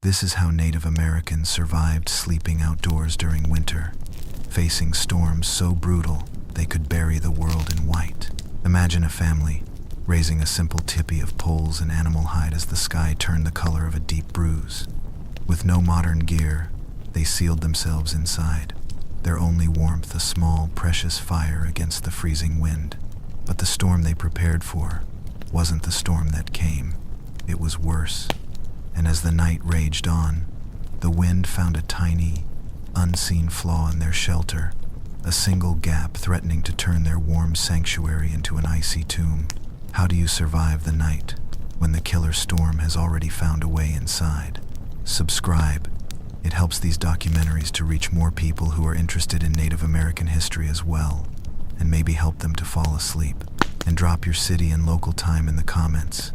This is how Native Americans survived sleeping outdoors during winter, facing storms so brutal they could bury the world in white. Imagine a family raising a simple tipi of poles and animal hide as the sky turned the color of a deep bruise. With no modern gear, they sealed themselves inside, their only warmth a small, precious fire against the freezing wind. But the storm they prepared for wasn't the storm that came. It was worse. And as the night raged on, the wind found a tiny, unseen flaw in their shelter, a single gap threatening to turn their warm sanctuary into an icy tomb. How do you survive the night when the killer storm has already found a way inside? Subscribe. It helps these documentaries to reach more people who are interested in Native American history as well, and maybe help them to fall asleep. And drop your city and local time in the comments.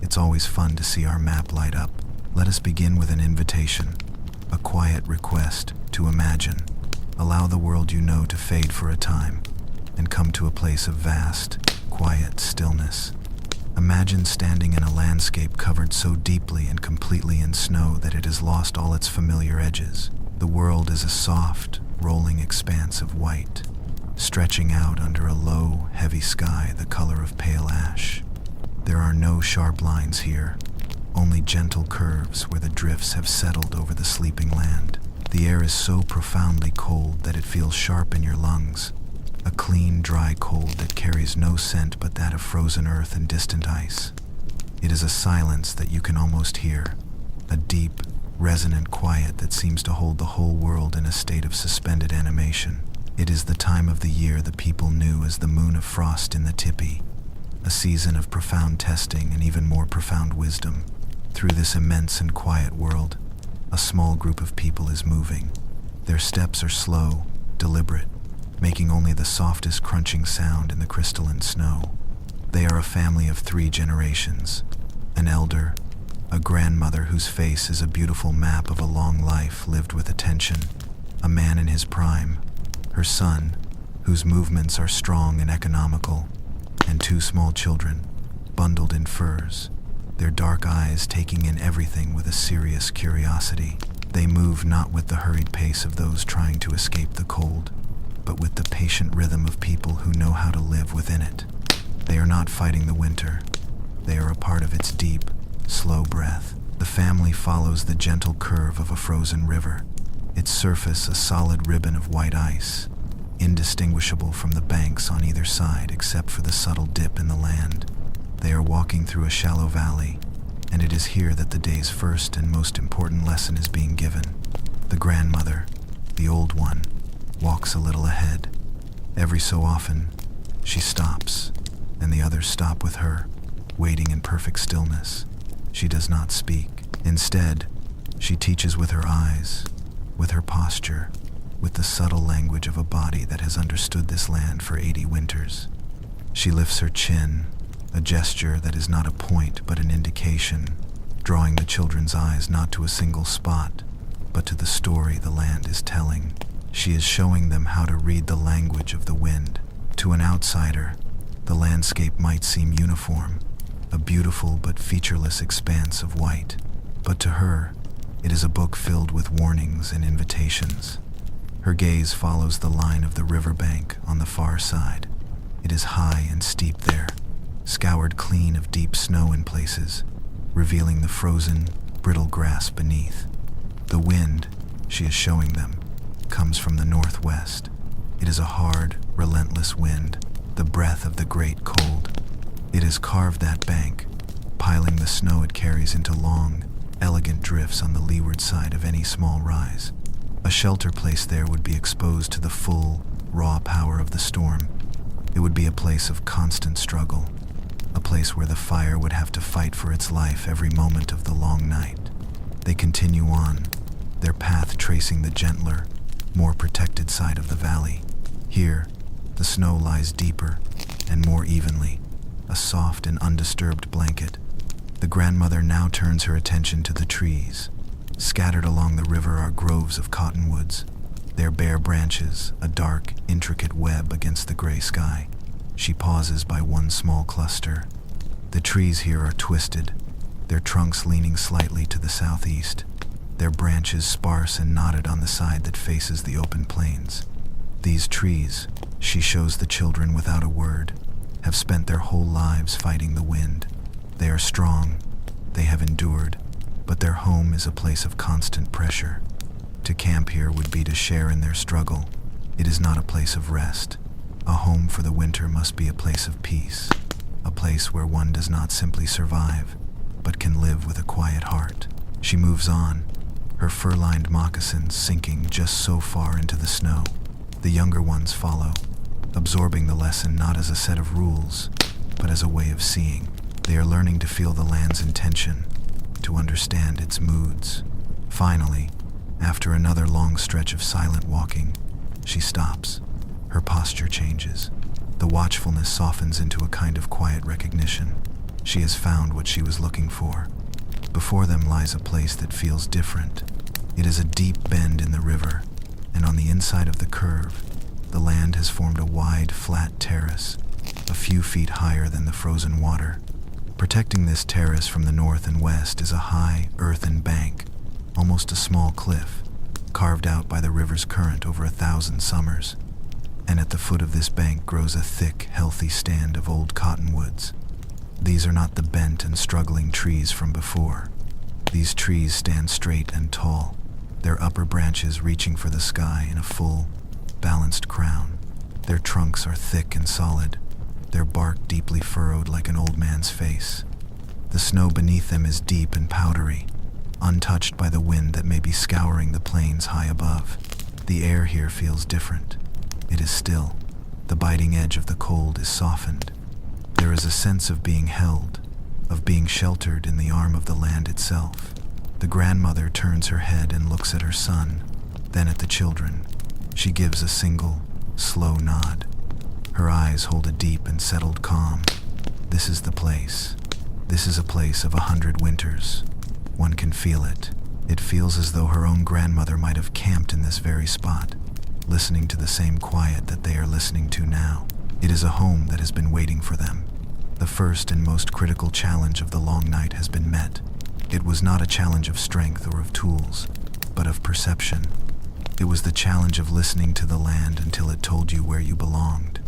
It's always fun to see our map light up. Let us begin with an invitation, a quiet request to imagine. Allow the world you know to fade for a time, and come to a place of vast, quiet stillness. Imagine standing in a landscape covered so deeply and completely in snow that it has lost all its familiar edges. The world is a soft, rolling expanse of white, stretching out under a low, heavy sky the color of pale ash. There are no sharp lines here, only gentle curves where the drifts have settled over the sleeping land. The air is so profoundly cold that it feels sharp in your lungs, a clean, dry cold that carries no scent but that of frozen earth and distant ice. It is a silence that you can almost hear, a deep, resonant quiet that seems to hold the whole world in a state of suspended animation. It is the time of the year the people knew as the moon of frost in the tipi, a season of profound testing and even more profound wisdom. Through this immense and quiet world, a small group of people is moving. Their steps are slow, deliberate, making only the softest crunching sound in the crystalline snow. They are a family of 3 generations, an elder, a grandmother whose face is a beautiful map of a long life lived with attention, a man in his prime, her son, whose movements are strong and economical, and 2 small children, bundled in furs, their dark eyes taking in everything with a serious curiosity. They move not with the hurried pace of those trying to escape the cold, but with the patient rhythm of people who know how to live within it. They are not fighting the winter. They are a part of its deep, slow breath. The family follows the gentle curve of a frozen river, its surface a solid ribbon of white ice, indistinguishable from the banks on either side except for the subtle dip in the land. They are walking through a shallow valley, and it is here that the day's first and most important lesson is being given. The grandmother, the old one, walks a little ahead. Every so often, she stops, and the others stop with her, waiting in perfect stillness. She does not speak. Instead, she teaches with her eyes, with her posture, with the subtle language of a body that has understood this land for 80 winters. She lifts her chin, a gesture that is not a point but an indication, drawing the children's eyes not to a single spot, but to the story the land is telling. She is showing them how to read the language of the wind. To an outsider, the landscape might seem uniform, a beautiful but featureless expanse of white. But to her, it is a book filled with warnings and invitations. Her gaze follows the line of the riverbank on the far side. It is high and steep there, scoured clean of deep snow in places, revealing the frozen, brittle grass beneath. The wind, she is showing them, comes from the northwest. It is a hard, relentless wind, the breath of the great cold. It has carved that bank, piling the snow it carries into long, elegant drifts on the leeward side of any small rise. A shelter placed there would be exposed to the full, raw power of the storm. It would be a place of constant struggle, a place where the fire would have to fight for its life every moment of the long night. They continue on, their path tracing the gentler, more protected side of the valley. Here, the snow lies deeper and more evenly, a soft and undisturbed blanket. The grandmother now turns her attention to the trees. Scattered along the river are groves of cottonwoods, their bare branches a dark, intricate web against the gray sky. She pauses by one small cluster. The trees here are twisted, their trunks leaning slightly to the southeast, their branches sparse and knotted on the side that faces the open plains. These trees, she shows the children without a word, have spent their whole lives fighting the wind. They are strong, they have endured, but their home is a place of constant pressure. To camp here would be to share in their struggle. It is not a place of rest. A home for the winter must be a place of peace, a place where one does not simply survive, but can live with a quiet heart. She moves on, her fur-lined moccasins sinking just so far into the snow. The younger ones follow, absorbing the lesson not as a set of rules, but as a way of seeing. They are learning to feel the land's intention, to understand its moods. Finally, after another long stretch of silent walking, she stops. Her posture changes. The watchfulness softens into a kind of quiet recognition. She has found what she was looking for. Before them lies a place that feels different. It is a deep bend in the river, and on the inside of the curve, the land has formed a wide, flat terrace, a few feet higher than the frozen water. Protecting this terrace from the north and west is a high, earthen bank, almost a small cliff, carved out by the river's current over 1,000 summers. And at the foot of this bank grows a thick, healthy stand of old cottonwoods. These are not the bent and struggling trees from before. These trees stand straight and tall, their upper branches reaching for the sky in a full, balanced crown. Their trunks are thick and solid, their bark deeply furrowed like an old man's face. The snow beneath them is deep and powdery, untouched by the wind that may be scouring the plains high above. The air here feels different. It is still. The biting edge of the cold is softened. There is a sense of being held, of being sheltered in the arm of the land itself. The grandmother turns her head and looks at her son, then at the children. She gives a single, slow nod. Her eyes hold a deep and settled calm. This is the place. This is a place of 100 winters. One can feel it. It feels as though her own grandmother might have camped in this very spot, listening to the same quiet that they are listening to now. It is a home that has been waiting for them. The first and most critical challenge of the long night has been met. It was not a challenge of strength or of tools, but of perception. It was the challenge of listening to the land until it told you where you belonged.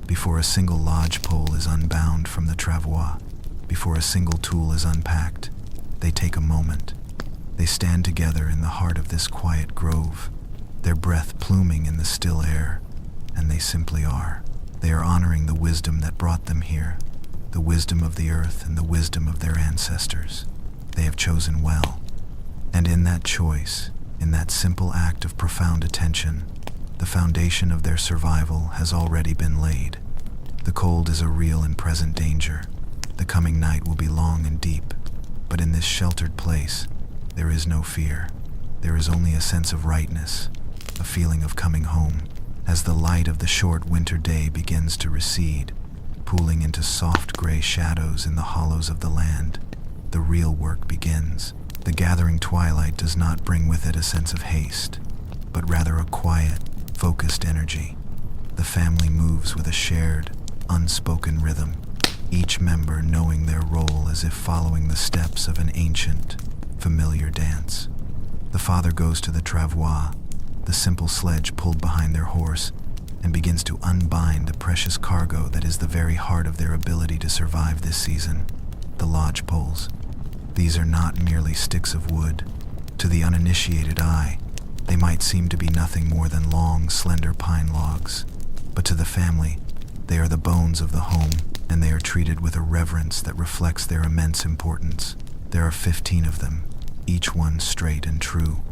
Before a single lodge pole is unbound from the travois, before a single tool is unpacked, they take a moment. They stand together in the heart of this quiet grove, their breath pluming in the still air, and they simply are. They are honoring the wisdom that brought them here, the wisdom of the earth and the wisdom of their ancestors. They have chosen well. And in that choice, in that simple act of profound attention, the foundation of their survival has already been laid. The cold is a real and present danger. The coming night will be long and deep, but in this sheltered place, there is no fear. There is only a sense of rightness, a feeling of coming home. As the light of the short winter day begins to recede, pooling into soft gray shadows in the hollows of the land, the real work begins. The gathering twilight does not bring with it a sense of haste, but rather a quiet, focused energy. The family moves with a shared, unspoken rhythm, each member knowing their role as if following the steps of an ancient, familiar dance. The father goes to the travois, the simple sledge pulled behind their horse, and begins to unbind a precious cargo that is the very heart of their ability to survive this season, the lodge poles. These are not merely sticks of wood. To the uninitiated eye, they might seem to be nothing more than long, slender pine logs. But to the family, they are the bones of the home, and they are treated with a reverence that reflects their immense importance. There are 15 of them, each one straight and true.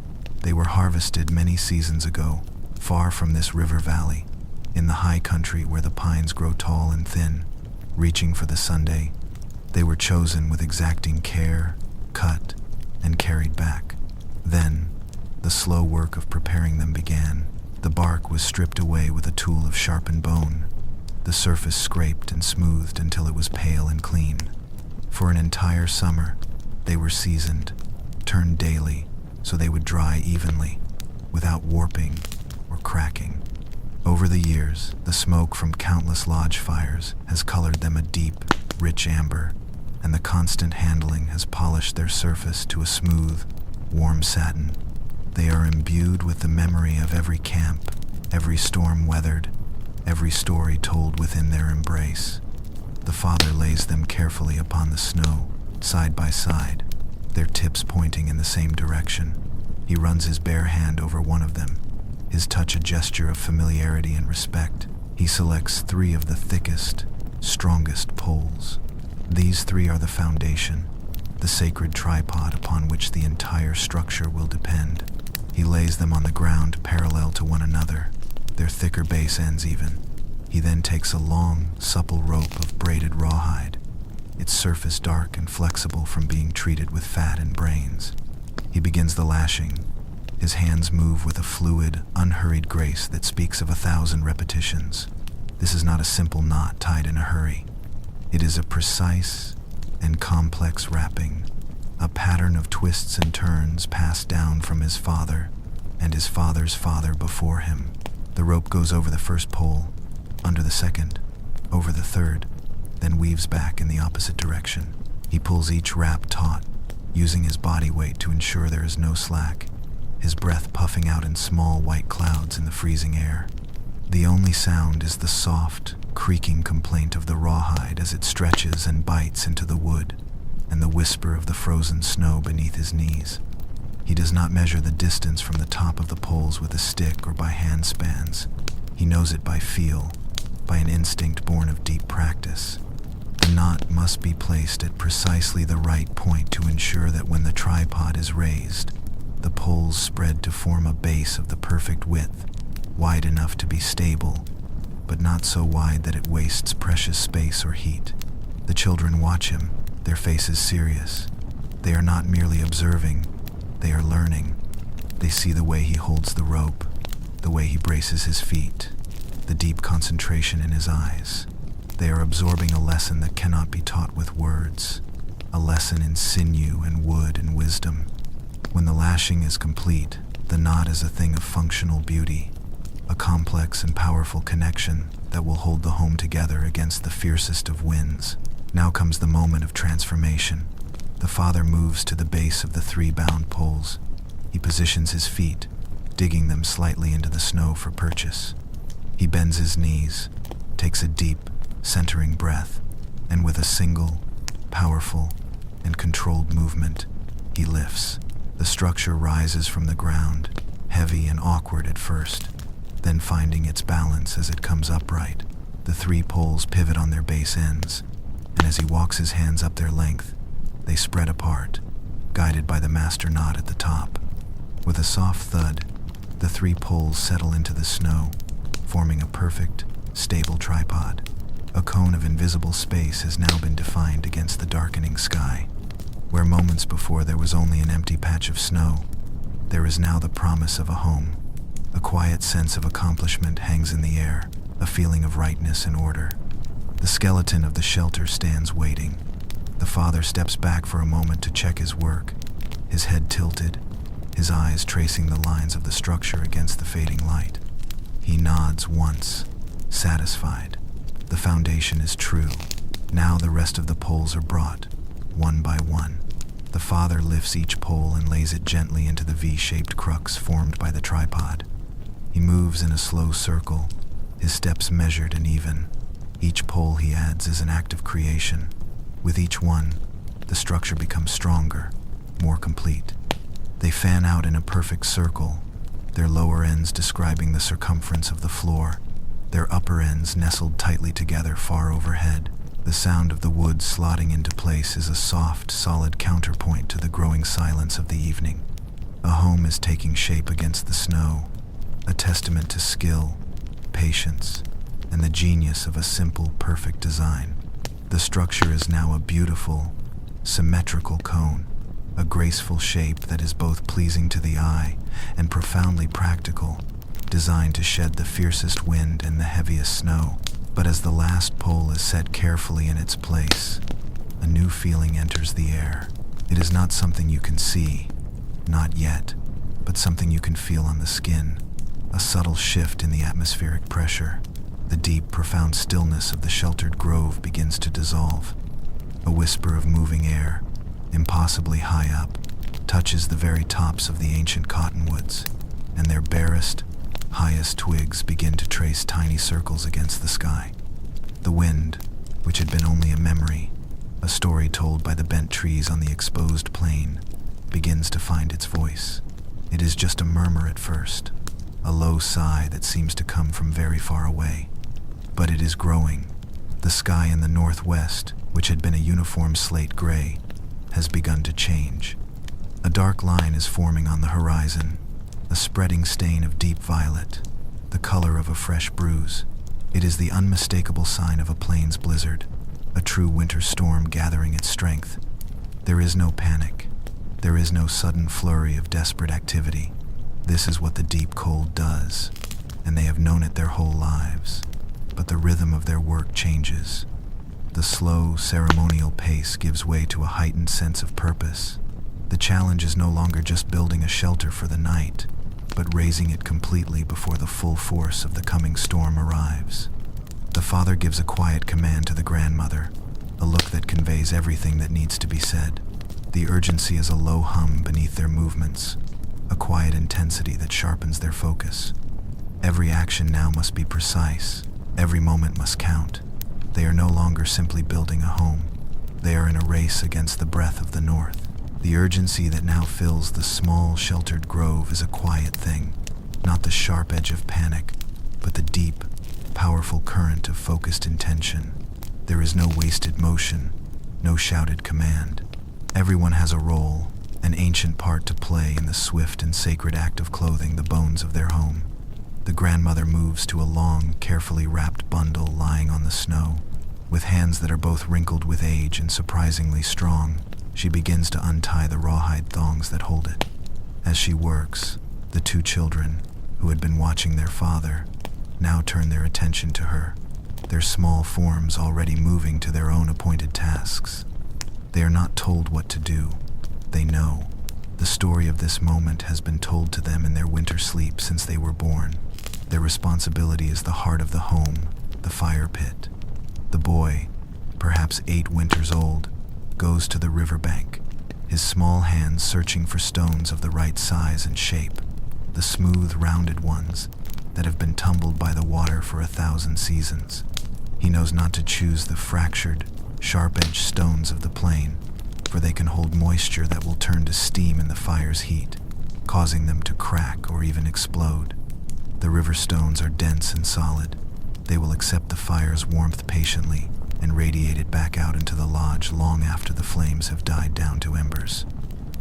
They were harvested many seasons ago, far from this river valley, in the high country where the pines grow tall and thin. Reaching for the Sunday, they were chosen with exacting care, cut, and carried back. Then, the slow work of preparing them began. The bark was stripped away with a tool of sharpened bone, the surface scraped and smoothed until it was pale and clean. For an entire summer, they were seasoned, turned daily, so they would dry evenly, without warping or cracking. Over the years, the smoke from countless lodge fires has colored them a deep, rich amber, and the constant handling has polished their surface to a smooth, warm satin. They are imbued with the memory of every camp, every storm weathered, every story told within their embrace. The father lays them carefully upon the snow, side by side, their tips pointing in the same direction. He runs his bare hand over one of them, his touch a gesture of familiarity and respect. He selects 3 of the thickest, strongest poles. These 3 are the foundation, the sacred tripod upon which the entire structure will depend. He lays them on the ground parallel to one another, their thicker base ends even. He then takes a long, supple rope of braided rawhide, its surface dark and flexible from being treated with fat and brains. He begins the lashing. His hands move with a fluid, unhurried grace that speaks of 1,000 repetitions. This is not a simple knot tied in a hurry. It is a precise and complex wrapping, a pattern of twists and turns passed down from his father and his father's father before him. The rope goes over the first pole, under the second, over the third, then weaves back in the opposite direction. He pulls each wrap taut, using his body weight to ensure there is no slack, his breath puffing out in small white clouds in the freezing air. The only sound is the soft, creaking complaint of the rawhide as it stretches and bites into the wood, and the whisper of the frozen snow beneath his knees. He does not measure the distance from the top of the poles with a stick or by hand spans. He knows it by feel, by an instinct born of deep practice. The knot must be placed at precisely the right point to ensure that when the tripod is raised, the poles spread to form a base of the perfect width, wide enough to be stable, but not so wide that it wastes precious space or heat. The children watch him, their faces serious. They are not merely observing, they are learning. They see the way he holds the rope, the way he braces his feet, the deep concentration in his eyes. They are absorbing a lesson that cannot be taught with words, a lesson in sinew and wood and wisdom. When the lashing is complete, the knot is a thing of functional beauty, a complex and powerful connection that will hold the home together against the fiercest of winds. Now comes the moment of transformation. The father moves to the base of the 3 bound poles. He positions his feet, digging them slightly into the snow for purchase. He bends his knees, takes a deep, centering breath, and with a single, powerful, and controlled movement, he lifts. The structure rises from the ground, heavy and awkward at first, then finding its balance as it comes upright. The 3 poles pivot on their base ends, and as he walks his hands up their length, they spread apart, guided by the master knot at the top. With a soft thud, the 3 poles settle into the snow, forming a perfect, stable tripod. A cone of invisible space has now been defined against the darkening sky. Where moments before there was only an empty patch of snow, there is now the promise of a home. A quiet sense of accomplishment hangs in the air, a feeling of rightness and order. The skeleton of the shelter stands waiting. The father steps back for a moment to check his work, his head tilted, his eyes tracing the lines of the structure against the fading light. He nods once, satisfied. The foundation is true. Now the rest of the poles are brought, one by one. The father lifts each pole and lays it gently into the V-shaped crux formed by the tripod. He moves in a slow circle, his steps measured and even. Each pole he adds is an act of creation. With each one, the structure becomes stronger, more complete. They fan out in a perfect circle, their lower ends describing the circumference of the floor, their upper ends nestled tightly together far overhead. The sound of the wood slotting into place is a soft, solid counterpoint to the growing silence of the evening. A home is taking shape against the snow, a testament to skill, patience, and the genius of a simple, perfect design. The structure is now a beautiful, symmetrical cone, a graceful shape that is both pleasing to the eye and profoundly practical, designed to shed the fiercest wind and the heaviest snow. But as the last pole is set carefully in its place, a new feeling enters the air. It is not something you can see, not yet, but something you can feel on the skin, a subtle shift in the atmospheric pressure. The deep, profound stillness of the sheltered grove begins to dissolve. A whisper of moving air, impossibly high up, touches the very tops of the ancient cottonwoods, and their barest, highest twigs begin to trace tiny circles against the sky. The wind, which had been only a memory, a story told by the bent trees on the exposed plain, begins to find its voice. It is just a murmur at first, a low sigh that seems to come from very far away. But it is growing. The sky in the northwest, which had been a uniform slate gray, has begun to change. A dark line is forming on the horizon, a spreading stain of deep violet, the color of a fresh bruise. It is the unmistakable sign of a plains blizzard, a true winter storm gathering its strength. There is no panic. There is no sudden flurry of desperate activity. This is what the deep cold does, and they have known it their whole lives. But the rhythm of their work changes. The slow, ceremonial pace gives way to a heightened sense of purpose. The challenge is no longer just building a shelter for the night, but raising it completely before the full force of the coming storm arrives. The father gives a quiet command to the grandmother, a look that conveys everything that needs to be said. The urgency is a low hum beneath their movements, a quiet intensity that sharpens their focus. Every action now must be precise. Every moment must count. They are no longer simply building a home. They are in a race against the breath of the north. The urgency that now fills the small, sheltered grove is a quiet thing, not the sharp edge of panic, but the deep, powerful current of focused intention. There is no wasted motion, no shouted command. Everyone has a role, an ancient part to play in the swift and sacred act of clothing the bones of their home. The grandmother moves to a long, carefully wrapped bundle lying on the snow. With hands that are both wrinkled with age and surprisingly strong, she begins to untie the rawhide thongs that hold it. As she works, the two children, who had been watching their father, now turn their attention to her, their small forms already moving to their own appointed tasks. They are not told what to do. They know. The story of this moment has been told to them in their winter sleep since they were born. Their responsibility is the heart of the home, the fire pit. The boy, perhaps 8 winters old, goes to the riverbank, his small hands searching for stones of the right size and shape, the smooth, rounded ones that have been tumbled by the water for 1,000 seasons. He knows not to choose the fractured, sharp-edged stones of the plain, for they can hold moisture that will turn to steam in the fire's heat, causing them to crack or even explode. The river stones are dense and solid. They will accept the fire's warmth patiently and radiate it back out into the lodge long after the flames have died down to embers.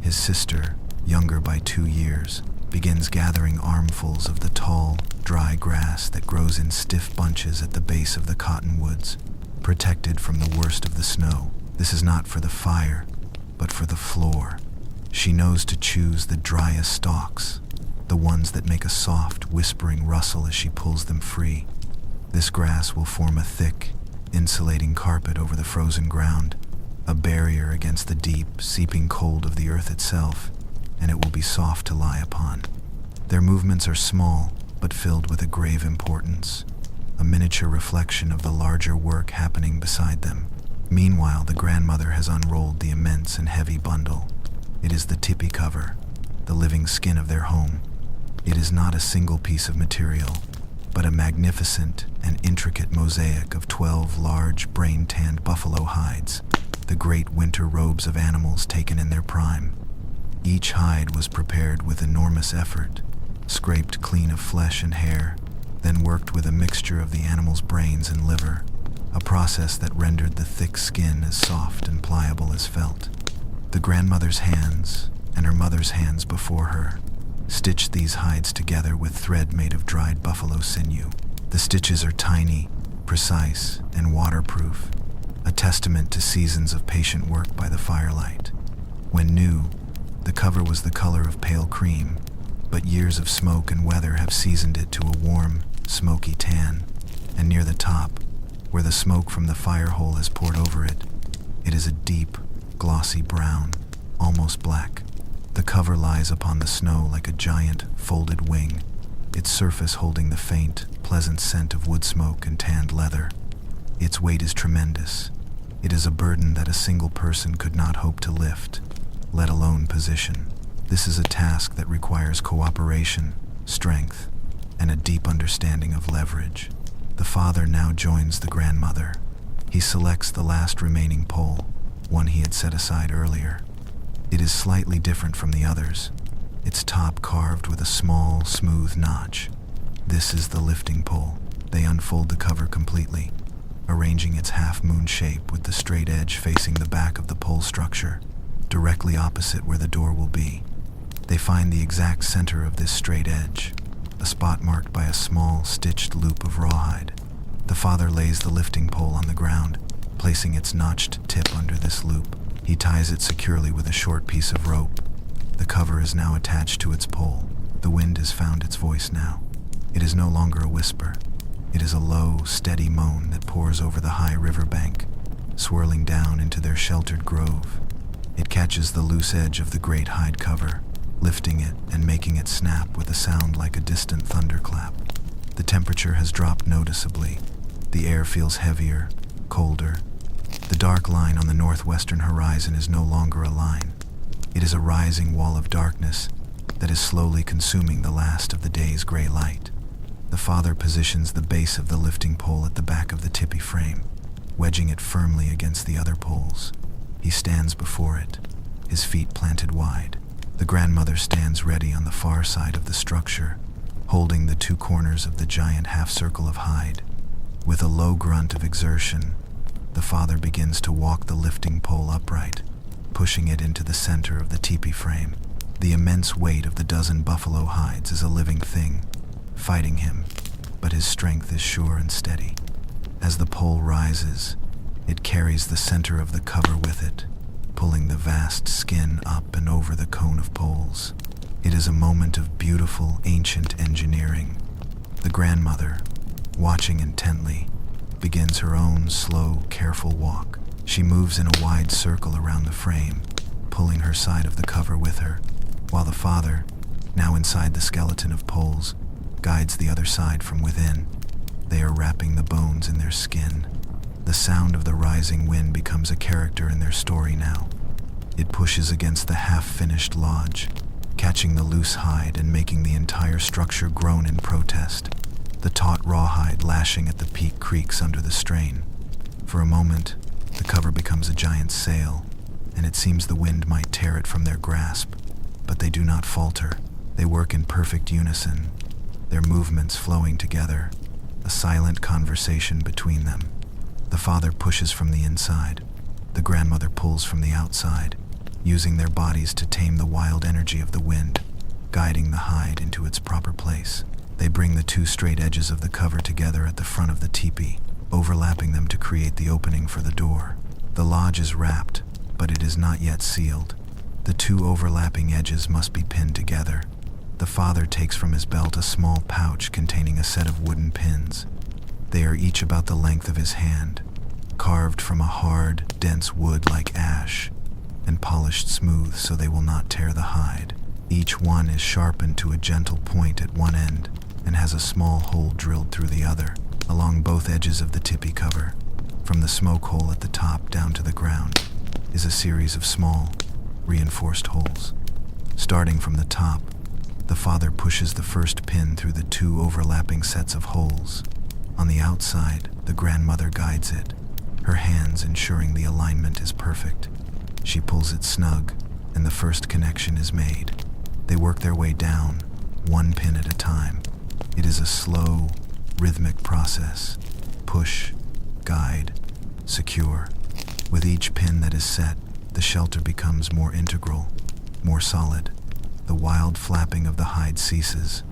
His sister, younger by 2 years, begins gathering armfuls of the tall, dry grass that grows in stiff bunches at the base of the cottonwoods, protected from the worst of the snow. This is not for the fire, but for the floor. She knows to choose the driest stalks, the ones that make a soft, whispering rustle as she pulls them free. This grass will form a thick, insulating carpet over the frozen ground, a barrier against the deep, seeping cold of the earth itself, and it will be soft to lie upon. Their movements are small, but filled with a grave importance, a miniature reflection of the larger work happening beside them. Meanwhile, the grandmother has unrolled the immense and heavy bundle. It is the tipi cover, the living skin of their home. It is not a single piece of material, but a magnificent and intricate mosaic of 12 large, brain-tanned buffalo hides, the great winter robes of animals taken in their prime. Each hide was prepared with enormous effort, scraped clean of flesh and hair, then worked with a mixture of the animal's brains and liver, a process that rendered the thick skin as soft and pliable as felt. The grandmother's hands, and her mother's hands before her, stitched these hides together with thread made of dried buffalo sinew. The stitches are tiny, precise, and waterproof, a testament to seasons of patient work by the firelight. When new, the cover was the color of pale cream, but years of smoke and weather have seasoned it to a warm, smoky tan, and near the top, where the smoke from the fire hole has poured over it, it is a deep, glossy brown, almost black. The cover lies upon the snow like a giant, folded wing, its surface holding the faint, pleasant scent of wood smoke and tanned leather. Its weight is tremendous. It is a burden that a single person could not hope to lift, let alone position. This is a task that requires cooperation, strength, and a deep understanding of leverage. The father now joins the grandmother. He selects the last remaining pole, one he had set aside earlier. It is slightly different from the others, its top carved with a small, smooth notch. This is the lifting pole. They unfold the cover completely, arranging its half-moon shape with the straight edge facing the back of the pole structure, directly opposite where the door will be. They find the exact center of this straight edge, a spot marked by a small, stitched loop of rawhide. The father lays the lifting pole on the ground, placing its notched tip under this loop. He ties it securely with a short piece of rope. The cover is now attached to its pole. The wind has found its voice now. It is no longer a whisper. It is a low, steady moan that pours over the high river bank, swirling down into their sheltered grove. It catches the loose edge of the great hide cover, lifting it and making it snap with a sound like a distant thunderclap. The temperature has dropped noticeably. The air feels heavier, colder. The dark line on the northwestern horizon is no longer a line. It is a rising wall of darkness that is slowly consuming the last of the day's gray light. The father positions the base of the lifting pole at the back of the tippy frame, wedging it firmly against the other poles. He stands before it, his feet planted wide. The grandmother stands ready on the far side of the structure, holding the two corners of the giant half-circle of hide. With a low grunt of exertion, the father begins to walk the lifting pole upright, pushing it into the center of the teepee frame. The immense weight of the dozen buffalo hides is a living thing, fighting him, but his strength is sure and steady. As the pole rises, it carries the center of the cover with it, pulling the vast skin up and over the cone of poles. It is a moment of beautiful, ancient engineering. The grandmother, watching intently, begins her own slow, careful walk. She moves in a wide circle around the frame, pulling her side of the cover with her, while the father, now inside the skeleton of poles, guides the other side from within. They are wrapping the bones in their skin. The sound of the rising wind becomes a character in their story now. It pushes against the half-finished lodge, catching the loose hide and making the entire structure groan in protest. The taut rawhide lashing at the peak creaks under the strain. For a moment, the cover becomes a giant sail, and it seems the wind might tear it from their grasp. But they do not falter. They work in perfect unison, their movements flowing together, a silent conversation between them. The father pushes from the inside. The grandmother pulls from the outside, using their bodies to tame the wild energy of the wind, guiding the hide into its proper place. They bring the two straight edges of the cover together at the front of the teepee, overlapping them to create the opening for the door. The lodge is wrapped, but it is not yet sealed. The two overlapping edges must be pinned together. The father takes from his belt a small pouch containing a set of wooden pins. They are each about the length of his hand, carved from a hard, dense wood like ash, and polished smooth so they will not tear the hide. Each one is sharpened to a gentle point at one end and has a small hole drilled through the other, along both edges of the tippy cover. From the smoke hole at the top down to the ground is a series of small, reinforced holes. Starting from the top, the father pushes the first pin through the two overlapping sets of holes. On the outside, the grandmother guides it, her hands ensuring the alignment is perfect. She pulls it snug, and the first connection is made. They work their way down, one pin at a time. It is a slow, rhythmic process. Push, guide, secure. With each pin that is set, the shelter becomes more integral, more solid. The wild flapping of the hide ceases.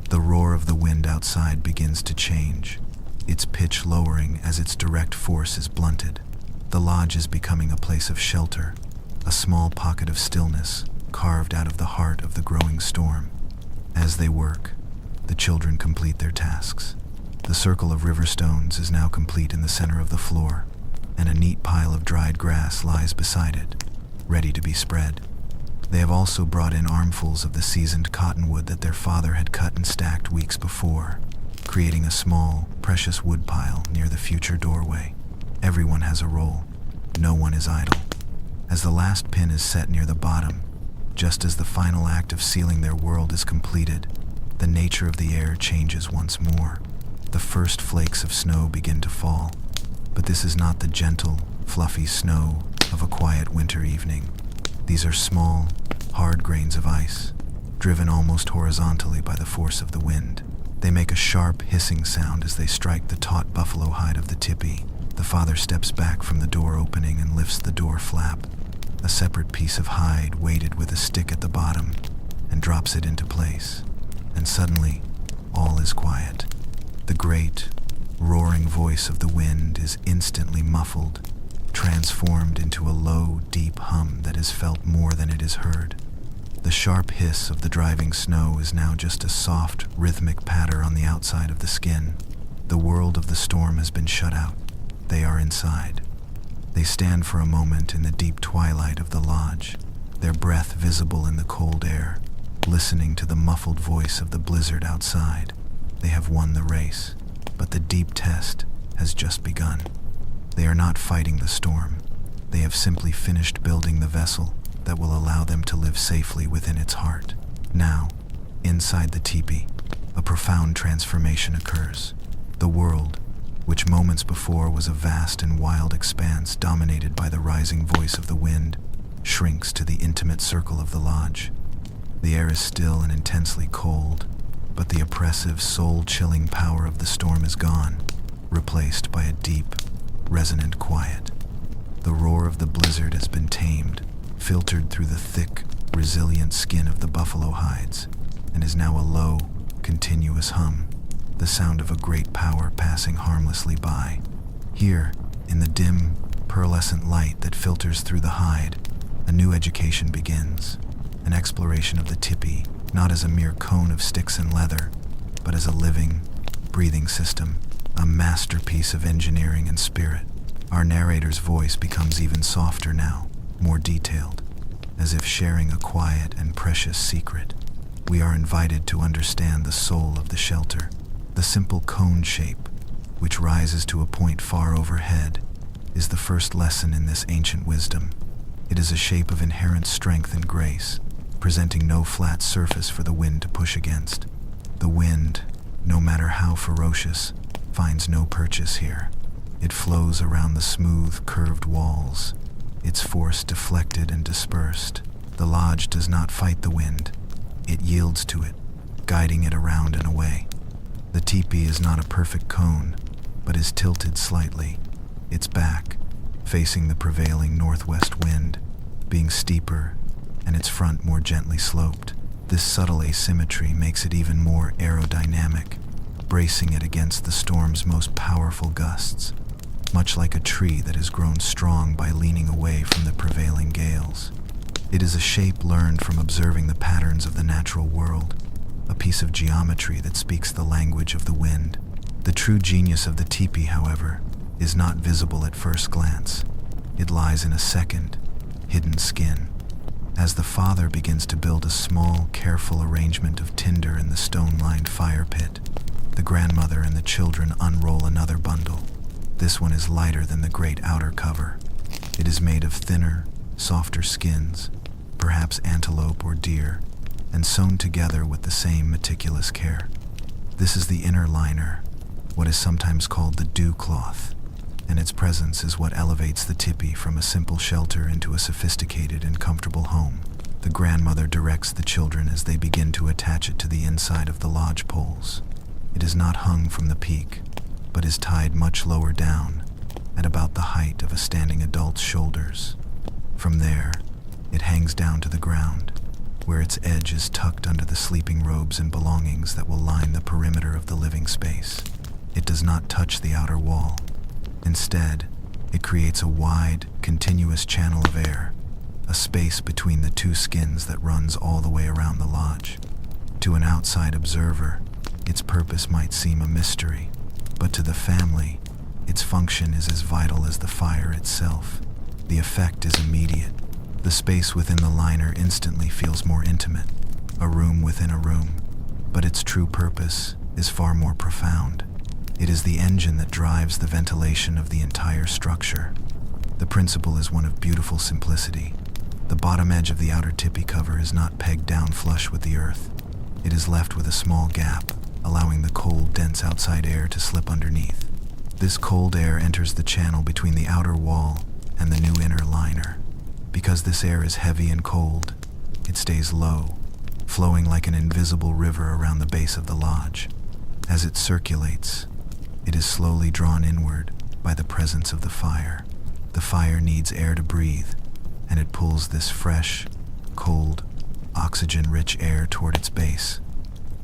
The roar of the wind outside begins to change, its pitch lowering as its direct force is blunted. The lodge is becoming a place of shelter, a small pocket of stillness carved out of the heart of the growing storm. As they work, the children complete their tasks. The circle of river stones is now complete in the center of the floor, and a neat pile of dried grass lies beside it, ready to be spread. They have also brought in armfuls of the seasoned cottonwood that their father had cut and stacked weeks before, creating a small, precious wood pile near the future doorway. Everyone has a role. No one is idle. As the last pin is set near the bottom, Just as the final act of sealing their world is completed, the nature of the air changes once more. The first flakes of snow begin to fall, but this is not the gentle, fluffy snow of a quiet winter evening. These are small, hard grains of ice, driven almost horizontally by the force of the wind. They make a sharp, hissing sound as they strike the taut buffalo hide of the tipi. The father steps back from the door opening and lifts the door flap, a separate piece of hide weighted with a stick at the bottom, and drops it into place. And suddenly, all is quiet. The great, roaring voice of the wind is instantly muffled, transformed into a low, deep hum that is felt more than it is heard. The sharp hiss of the driving snow is now just a soft, rhythmic patter on the outside of the skin. The world of the storm has been shut out. They are inside. They stand for a moment in the deep twilight of the lodge, their breath visible in the cold air, listening to the muffled voice of the blizzard outside. They have won the race, but the deep test has just begun. They are not fighting the storm. They have simply finished building the vessel that will allow them to live safely within its heart. Now, inside the teepee, a profound transformation occurs. The world, which moments before was a vast and wild expanse dominated by the rising voice of the wind, shrinks to the intimate circle of the lodge. The air is still and intensely cold, but the oppressive, soul-chilling power of the storm is gone, replaced by a deep, resonant quiet. The roar of the blizzard has been tamed, filtered through the thick, resilient skin of the buffalo hides, and is now a low, continuous hum, the sound of a great power passing harmlessly by. Here, in the dim, pearlescent light that filters through the hide, a new education begins, an exploration of the tipi, not as a mere cone of sticks and leather, but as a living, breathing system, a masterpiece of engineering and spirit. Our narrator's voice becomes even softer now, more detailed, as if sharing a quiet and precious secret. We are invited to understand the soul of the shelter. The simple cone shape, which rises to a point far overhead, is the first lesson in this ancient wisdom. It is a shape of inherent strength and grace, presenting no flat surface for the wind to push against. The wind, no matter how ferocious, finds no purchase here. It flows around the smooth, curved walls, its force deflected and dispersed. The lodge does not fight the wind. It yields to it, guiding it around and away. The teepee is not a perfect cone, but is tilted slightly, its back facing the prevailing northwest wind, being steeper and its front more gently sloped. This subtle asymmetry makes it even more aerodynamic, bracing it against the storm's most powerful gusts, much like a tree that has grown strong by leaning away from the prevailing gales. It is a shape learned from observing the patterns of the natural world, a piece of geometry that speaks the language of the wind. The true genius of the teepee, however, is not visible at first glance. It lies in a second, hidden skin. As the father begins to build a small, careful arrangement of tinder in the stone-lined fire pit, the grandmother and the children unroll another bundle. This one is lighter than the great outer cover. It is made of thinner, softer skins, perhaps antelope or deer, and sewn together with the same meticulous care. This is the inner liner, what is sometimes called the dew cloth, and its presence is what elevates the teepee from a simple shelter into a sophisticated and comfortable home. The grandmother directs the children as they begin to attach it to the inside of the lodge poles. It is not hung from the peak, but is tied much lower down, at about the height of a standing adult's shoulders. From there, it hangs down to the ground, where its edge is tucked under the sleeping robes and belongings that will line the perimeter of the living space. It does not touch the outer wall. Instead, it creates a wide, continuous channel of air, a space between the two skins that runs all the way around the lodge. To an outside observer, its purpose might seem a mystery, but to the family, its function is as vital as the fire itself. The effect is immediate. The space within the liner instantly feels more intimate, a room within a room, but its true purpose is far more profound. It is the engine that drives the ventilation of the entire structure. The principle is one of beautiful simplicity. The bottom edge of the outer tipi cover is not pegged down flush with the earth. It is left with a small gap, allowing the cold, dense outside air to slip underneath. This cold air enters the channel between the outer wall and the new inner liner. Because this air is heavy and cold, it stays low, flowing like an invisible river around the base of the lodge. As it circulates, it is slowly drawn inward by the presence of the fire. The fire needs air to breathe, and it pulls this fresh, cold, oxygen-rich air toward its base.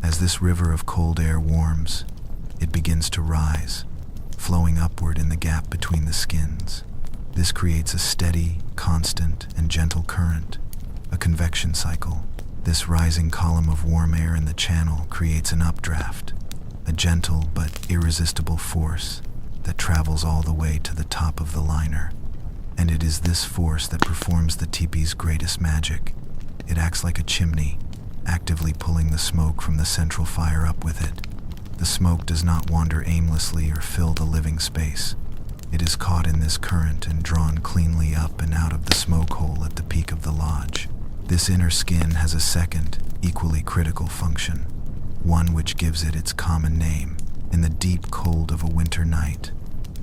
As this river of cold air warms, it begins to rise, flowing upward in the gap between the skins. This creates a steady, constant, and gentle current, a convection cycle. This rising column of warm air in the channel creates an updraft, a gentle but irresistible force that travels all the way to the top of the liner. And it is this force that performs the teepee's greatest magic. It acts like a chimney, actively pulling the smoke from the central fire up with it. The smoke does not wander aimlessly or fill the living space. It is caught in this current and drawn cleanly up and out of the smoke hole at the peak of the lodge. This inner skin has a second, equally critical function, one which gives it its common name. In the deep cold of a winter night,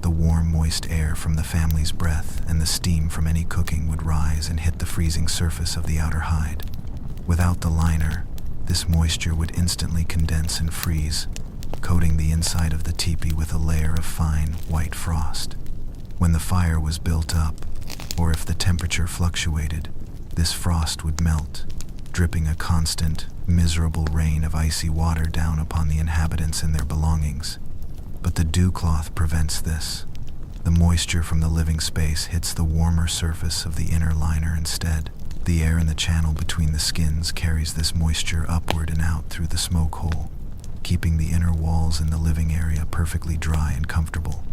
the warm, moist air from the family's breath and the steam from any cooking would rise and hit the freezing surface of the outer hide. Without the liner, this moisture would instantly condense and freeze, coating the inside of the teepee with a layer of fine, white frost. When the fire was built up, or if the temperature fluctuated, this frost would melt, dripping a constant, miserable rain of icy water down upon the inhabitants and their belongings. But the dew cloth prevents this. The moisture from the living space hits the warmer surface of the inner liner instead. The air in the channel between the skins carries this moisture upward and out through the smoke hole, keeping the inner walls in the living area perfectly dry and comfortable.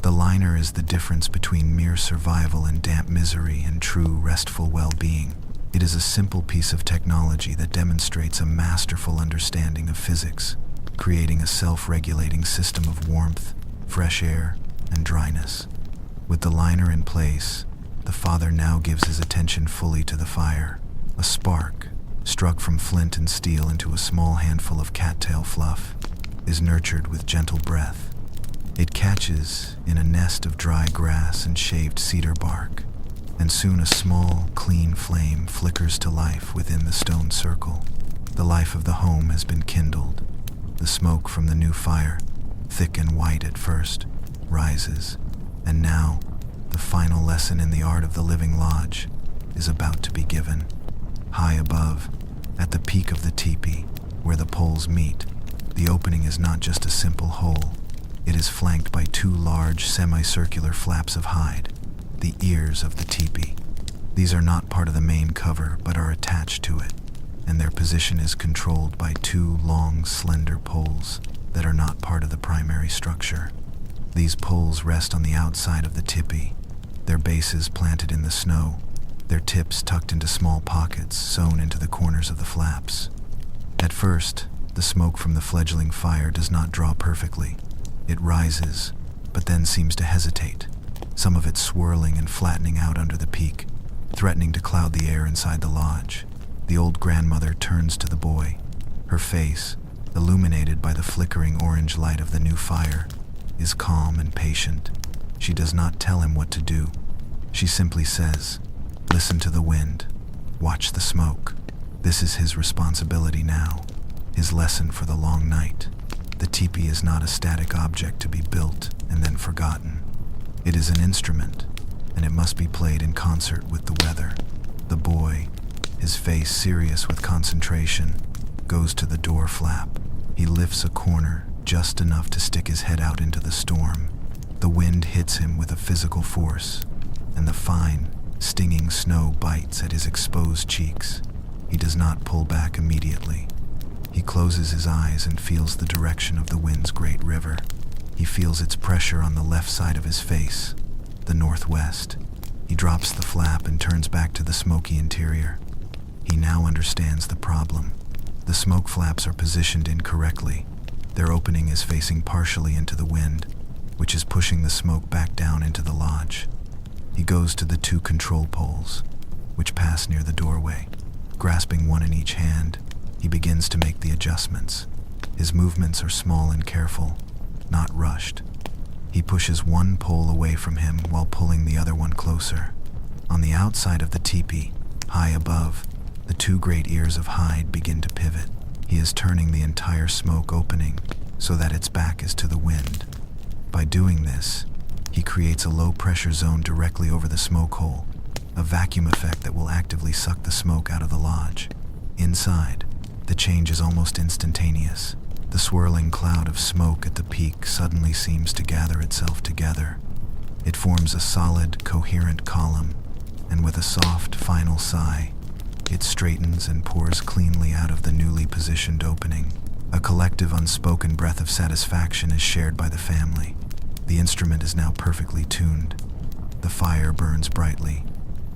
The liner is the difference between mere survival and damp misery and true restful well-being. It is a simple piece of technology that demonstrates a masterful understanding of physics, creating a self-regulating system of warmth, fresh air, and dryness. With the liner in place, the father now gives his attention fully to the fire. A spark, struck from flint and steel into a small handful of cattail fluff, is nurtured with gentle breath. It catches in a nest of dry grass and shaved cedar bark, and soon a small, clean flame flickers to life within the stone circle. The life of the home has been kindled. The smoke from the new fire, thick and white at first, rises, and now, the final lesson in the art of the living lodge is about to be given. High above, at the peak of the teepee, where the poles meet, the opening is not just a simple hole. It is flanked by two large, semicircular flaps of hide, the ears of the teepee. These are not part of the main cover, but are attached to it, and their position is controlled by two long, slender poles that are not part of the primary structure. These poles rest on the outside of the teepee, their bases planted in the snow, their tips tucked into small pockets sewn into the corners of the flaps. At first, the smoke from the fledgling fire does not draw perfectly. It rises, but then seems to hesitate, some of it swirling and flattening out under the peak, threatening to cloud the air inside the lodge. The old grandmother turns to the boy. Her face, illuminated by the flickering orange light of the new fire, is calm and patient. She does not tell him what to do. She simply says, "Listen to the wind. Watch the smoke." This is his responsibility now, his lesson for the long night. The teepee is not a static object to be built and then forgotten. It is an instrument, and it must be played in concert with the weather. The boy, his face serious with concentration, goes to the door flap. He lifts a corner just enough to stick his head out into the storm. The wind hits him with a physical force, and the fine, stinging snow bites at his exposed cheeks. He does not pull back immediately. He closes his eyes and feels the direction of the wind's great river. He feels its pressure on the left side of his face, the northwest. He drops the flap and turns back to the smoky interior. He now understands the problem. The smoke flaps are positioned incorrectly. Their opening is facing partially into the wind, which is pushing the smoke back down into the lodge. He goes to the two control poles. which pass near the doorway. Grasping one in each hand, he begins to make the adjustments. His movements are small and careful, not rushed. He pushes one pole away from him while pulling the other one closer. On the outside of the teepee, high above, the two great ears of hide begin to pivot. He is turning the entire smoke opening so that its back is to the wind. By doing this, he creates a low-pressure zone directly over the smoke hole, a vacuum effect that will actively suck the smoke out of the lodge. Inside, the change is almost instantaneous. The swirling cloud of smoke at the peak suddenly seems to gather itself together. It forms a solid, coherent column, and with a soft, final sigh, it straightens and pours cleanly out of the newly positioned opening. A collective, unspoken breath of satisfaction is shared by the family. The instrument is now perfectly tuned. The fire burns brightly,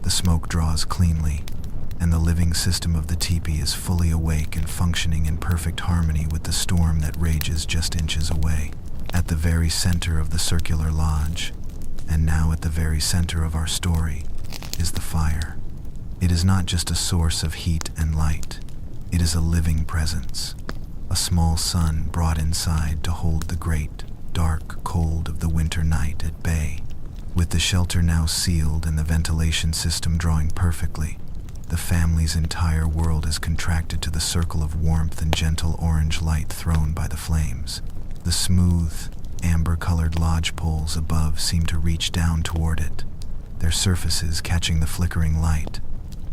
the smoke draws cleanly, and the living system of the teepee is fully awake and functioning in perfect harmony with the storm that rages just inches away. At the very center of the circular lodge, and now at the very center of our story, is the fire. It is not just a source of heat and light. It is a living presence, a small sun brought inside to hold the great, dark cold of the winter night at bay. With the shelter now sealed and the ventilation system drawing perfectly, the family's entire world is contracted to the circle of warmth and gentle orange light thrown by the flames. The smooth, amber-colored lodge poles above seem to reach down toward it, their surfaces catching the flickering light,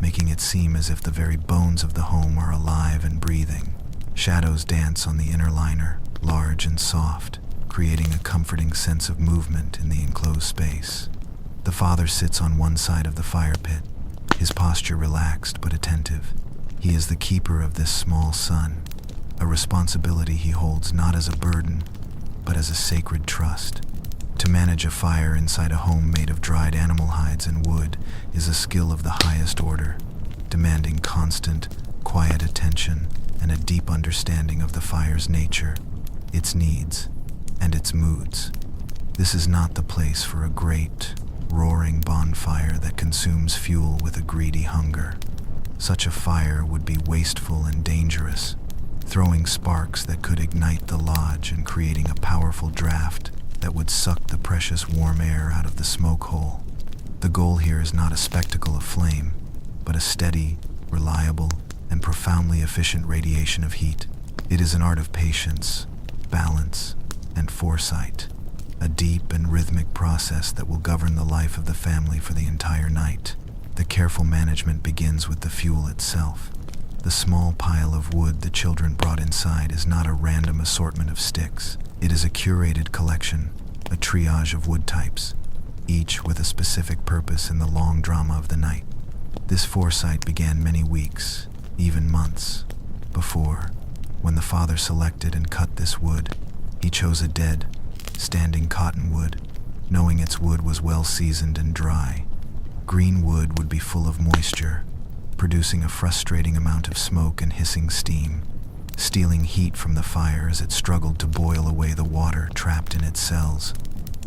making it seem as if the very bones of the home are alive and breathing. Shadows dance on the inner liner, large and soft, creating a comforting sense of movement in the enclosed space. The father sits on one side of the fire pit, his posture relaxed but attentive. He is the keeper of this small sun, a responsibility he holds not as a burden, but as a sacred trust. To manage a fire inside a home made of dried animal hides and wood is a skill of the highest order, demanding constant, quiet attention and a deep understanding of the fire's nature, its needs, and its moods. This is not the place for a great, roaring bonfire that consumes fuel with a greedy hunger. Such a fire would be wasteful and dangerous, throwing sparks that could ignite the lodge and creating a powerful draft that would suck the precious warm air out of the smoke hole. The goal here is not a spectacle of flame, but a steady, reliable, and profoundly efficient radiation of heat. It is an art of patience, balance, and foresight, a deep and rhythmic process that will govern the life of the family for the entire night. The careful management begins with the fuel itself. The small pile of wood the children brought inside is not a random assortment of sticks. It is a curated collection, a triage of wood types, each with a specific purpose in the long drama of the night. This foresight began many weeks, even months, before. When the father selected and cut this wood, he chose a dead, standing cottonwood, knowing its wood was well seasoned and dry. Green wood would be full of moisture, producing a frustrating amount of smoke and hissing steam, stealing heat from the fire as it struggled to boil away the water trapped in its cells.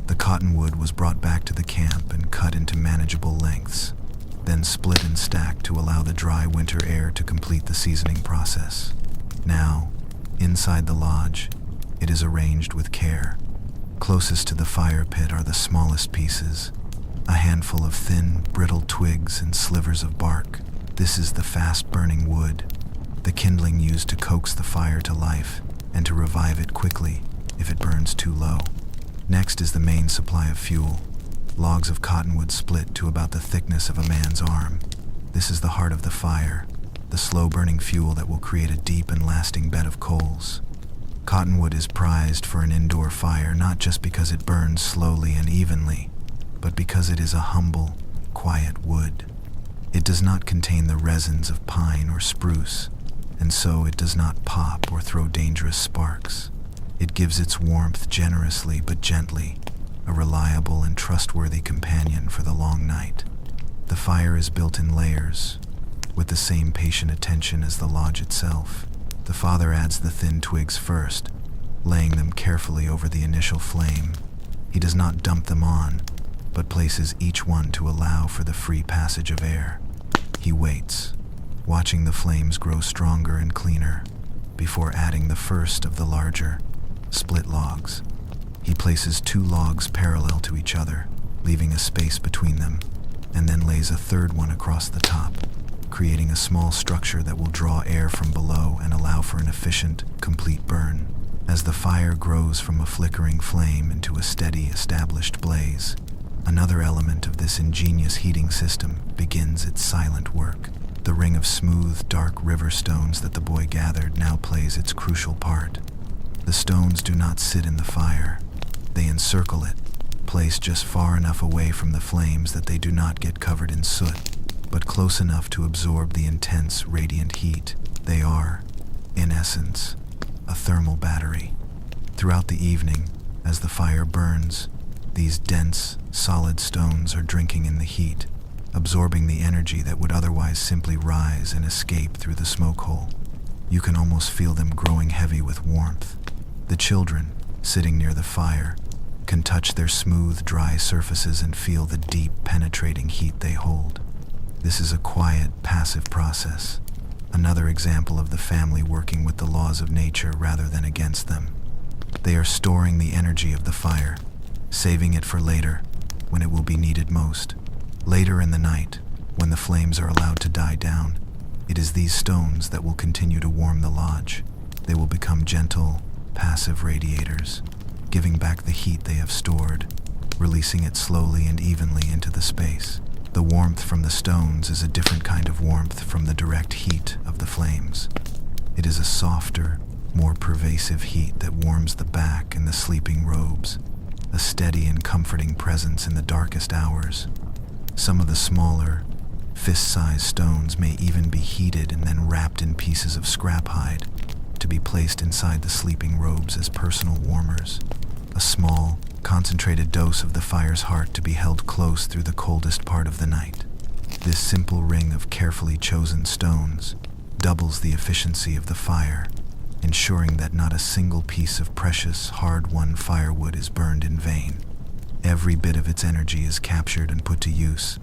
The cottonwood was brought back to the camp and cut into manageable lengths, then split and stacked to allow the dry winter air to complete the seasoning process. Now, inside the lodge, it is arranged with care. Closest to the fire pit are the smallest pieces, a handful of thin, brittle twigs and slivers of bark. This is the fast-burning wood, the kindling used to coax the fire to life and to revive it quickly if it burns too low. Next is the main supply of fuel, logs of cottonwood split to about the thickness of a man's arm. This is the heart of the fire, the slow-burning fuel that will create a deep and lasting bed of coals. Cottonwood is prized for an indoor fire not just because it burns slowly and evenly, but because it is a humble, quiet wood. It does not contain the resins of pine or spruce, and so it does not pop or throw dangerous sparks. It gives its warmth generously but gently, a reliable and trustworthy companion for the long night. The fire is built in layers, with the same patient attention as the lodge itself. The father adds the thin twigs first, laying them carefully over the initial flame. He does not dump them on, but places each one to allow for the free passage of air. He waits, watching the flames grow stronger and cleaner, before adding the first of the larger, split logs. He places 2 logs parallel to each other, leaving a space between them, and then lays a third one across the top, creating a small structure that will draw air from below and allow for an efficient, complete burn. As the fire grows from a flickering flame into a steady, established blaze, another element of this ingenious heating system begins its silent work. The ring of smooth, dark river stones that the boy gathered now plays its crucial part. The stones do not sit in the fire. They encircle it, placed just far enough away from the flames that they do not get covered in soot, but close enough to absorb the intense, radiant heat. They are, in essence, a thermal battery. Throughout the evening, as the fire burns, these dense, solid stones are drinking in the heat, absorbing the energy that would otherwise simply rise and escape through the smoke hole. You can almost feel them growing heavy with warmth. The children, sitting near the fire, can touch their smooth, dry surfaces and feel the deep, penetrating heat they hold. This is a quiet, passive process, another example of the family working with the laws of nature rather than against them. They are storing the energy of the fire, saving it for later, when it will be needed most. Later in the night, when the flames are allowed to die down, it is these stones that will continue to warm the lodge. They will become gentle, passive radiators, giving back the heat they have stored, releasing it slowly and evenly into the space. The warmth from the stones is a different kind of warmth from the direct heat of the flames. It is a softer, more pervasive heat that warms the back and the sleeping robes, a steady and comforting presence in the darkest hours. Some of the smaller, fist-sized stones may even be heated and then wrapped in pieces of scrap hide to be placed inside the sleeping robes as personal warmers. A small, concentrated dose of the fire's heart to be held close through the coldest part of the night. This simple ring of carefully chosen stones doubles the efficiency of the fire, ensuring that not a single piece of precious, hard-won firewood is burned in vain. Every bit of its energy is captured and put to use,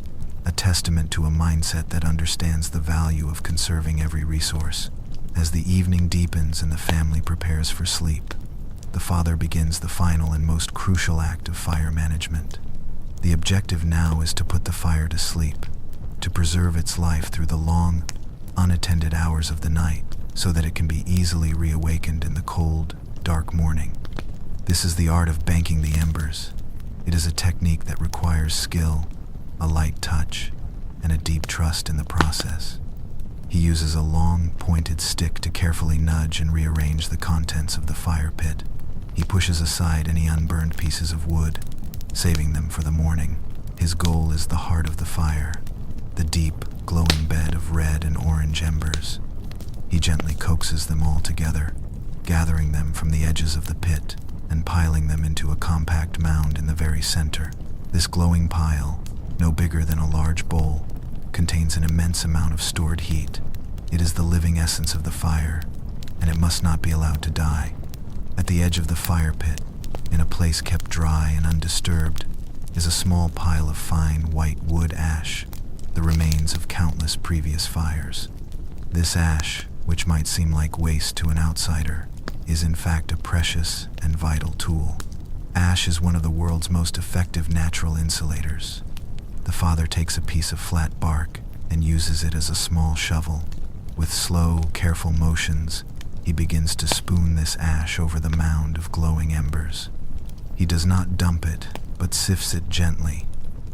a testament to a mindset that understands the value of conserving every resource. As the evening deepens and the family prepares for sleep, the father begins the final and most crucial act of fire management. The objective now is to put the fire to sleep, to preserve its life through the long, unattended hours of the night, so that it can be easily reawakened in the cold, dark morning. This is the art of banking the embers. It is a technique that requires skill, a light touch, and a deep trust in the process. He uses a long, pointed stick to carefully nudge and rearrange the contents of the fire pit. He pushes aside any unburned pieces of wood, saving them for the morning. His goal is the heart of the fire, the deep, glowing bed of red and orange embers. He gently coaxes them all together, gathering them from the edges of the pit and piling them into a compact mound in the very center. This glowing pile, no bigger than a large bowl, contains an immense amount of stored heat. It is the living essence of the fire, and it must not be allowed to die. At the edge of the fire pit, in a place kept dry and undisturbed, is a small pile of fine white wood ash, the remains of countless previous fires. This ash, which might seem like waste to an outsider, is in fact a precious and vital tool. Ash is one of the world's most effective natural insulators. The father takes a piece of flat bark and uses it as a small shovel. With slow, careful motions, he begins to spoon this ash over the mound of glowing embers. He does not dump it, but sifts it gently,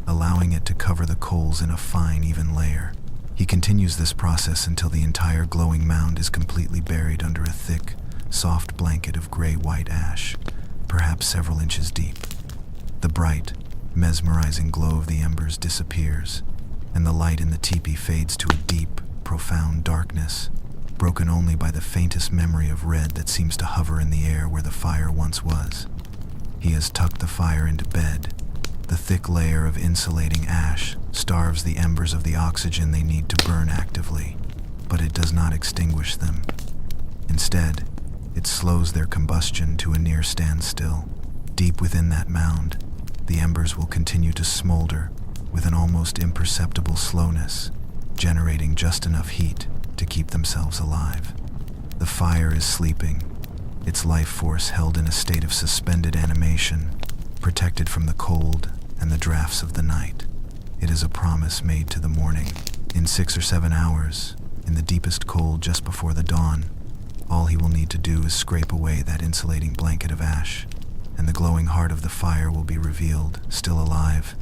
allowing it to cover the coals in a fine, even layer. He continues this process until the entire glowing mound is completely buried under a thick, soft blanket of gray-white ash, perhaps several inches deep. The bright, mesmerizing glow of the embers disappears, and the light in the teepee fades to a deep, profound darkness, broken only by the faintest memory of red that seems to hover in the air where the fire once was. He has tucked the fire into bed. The thick layer of insulating ash starves the embers of the oxygen they need to burn actively, but it does not extinguish them. Instead, it slows their combustion to a near standstill. Deep within that mound, the embers will continue to smolder with an almost imperceptible slowness, generating just enough heat to keep themselves alive. The fire is sleeping, its life force held in a state of suspended animation, protected from the cold and the drafts of the night. It is a promise made to the morning. In 6 or 7 hours, in the deepest cold just before the dawn, all he will need to do is scrape away that insulating blanket of ash, and the glowing heart of the fire will be revealed, still alive,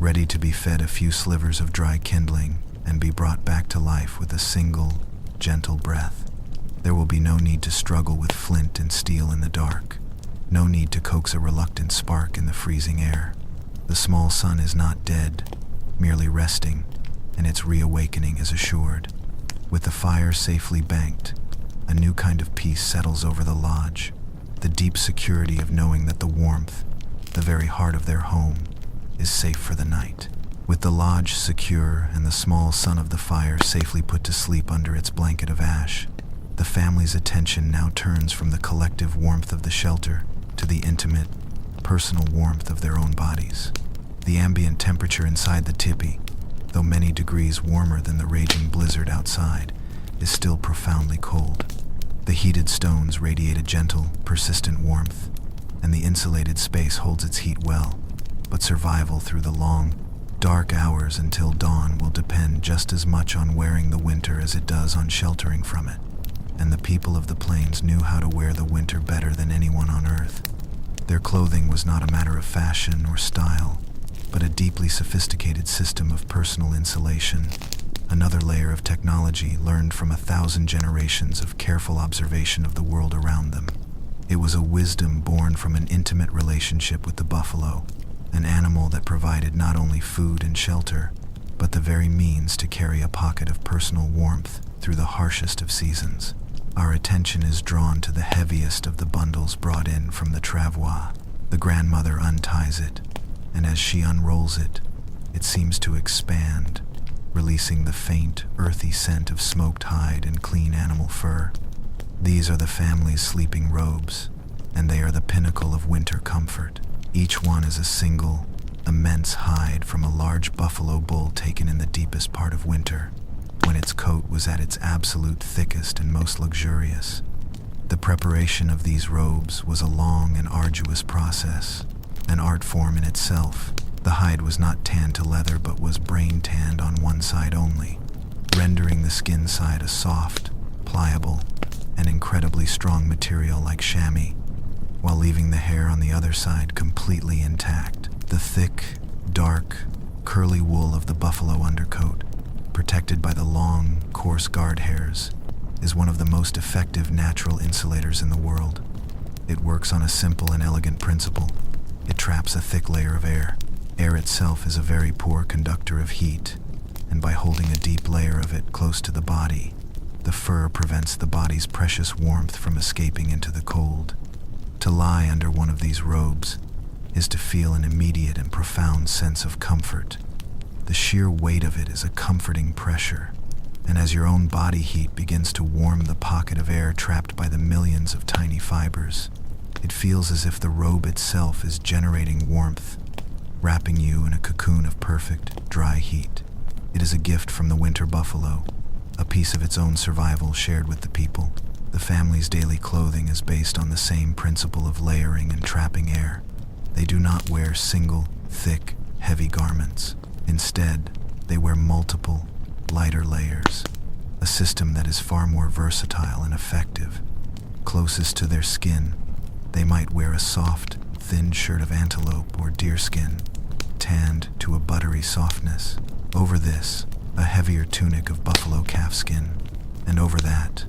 ready to be fed a few slivers of dry kindling and be brought back to life with a single, gentle breath. There will be no need to struggle with flint and steel in the dark, no need to coax a reluctant spark in the freezing air. The small sun is not dead, merely resting, and its reawakening is assured. With the fire safely banked, a new kind of peace settles over the lodge, the deep security of knowing that the warmth, the very heart of their home, is safe for the night. With the lodge secure and the small son of the fire safely put to sleep under its blanket of ash, the family's attention now turns from the collective warmth of the shelter to the intimate, personal warmth of their own bodies. The ambient temperature inside the tipi, though many degrees warmer than the raging blizzard outside, is still profoundly cold. The heated stones radiate a gentle, persistent warmth, and the insulated space holds its heat well, but survival through the long, dark hours until dawn will depend just as much on wearing the winter as it does on sheltering from it. And the people of the plains knew how to wear the winter better than anyone on earth. Their clothing was not a matter of fashion or style, but a deeply sophisticated system of personal insulation, another layer of technology learned from 1,000 generations of careful observation of the world around them. It was a wisdom born from an intimate relationship with the buffalo, an animal that provided not only food and shelter, but the very means to carry a pocket of personal warmth through the harshest of seasons. Our attention is drawn to the heaviest of the bundles brought in from the travois. The grandmother unties it, and as she unrolls it, it seems to expand, releasing the faint, earthy scent of smoked hide and clean animal fur. These are the family's sleeping robes, and they are the pinnacle of winter comfort. Each one is a single, immense hide from a large buffalo bull taken in the deepest part of winter, when its coat was at its absolute thickest and most luxurious. The preparation of these robes was a long and arduous process, an art form in itself. The hide was not tanned to leather but was brain tanned on one side only, rendering the skin side a soft, pliable, and incredibly strong material like chamois, while leaving the hair on the other side completely intact. The thick, dark, curly wool of the buffalo undercoat, protected by the long, coarse guard hairs, is one of the most effective natural insulators in the world. It works on a simple and elegant principle. It traps a thick layer of air. Air itself is a very poor conductor of heat, and by holding a deep layer of it close to the body, the fur prevents the body's precious warmth from escaping into the cold. To lie under one of these robes is to feel an immediate and profound sense of comfort. The sheer weight of it is a comforting pressure, and as your own body heat begins to warm the pocket of air trapped by the millions of tiny fibers, it feels as if the robe itself is generating warmth, wrapping you in a cocoon of perfect, dry heat. It is a gift from the winter buffalo, a piece of its own survival shared with the people. The family's daily clothing is based on the same principle of layering and trapping air. They do not wear single, thick, heavy garments. Instead, they wear multiple, lighter layers, a system that is far more versatile and effective. Closest to their skin, they might wear a soft, thin shirt of antelope or deerskin, tanned to a buttery softness. Over this, a heavier tunic of buffalo calfskin, and over that,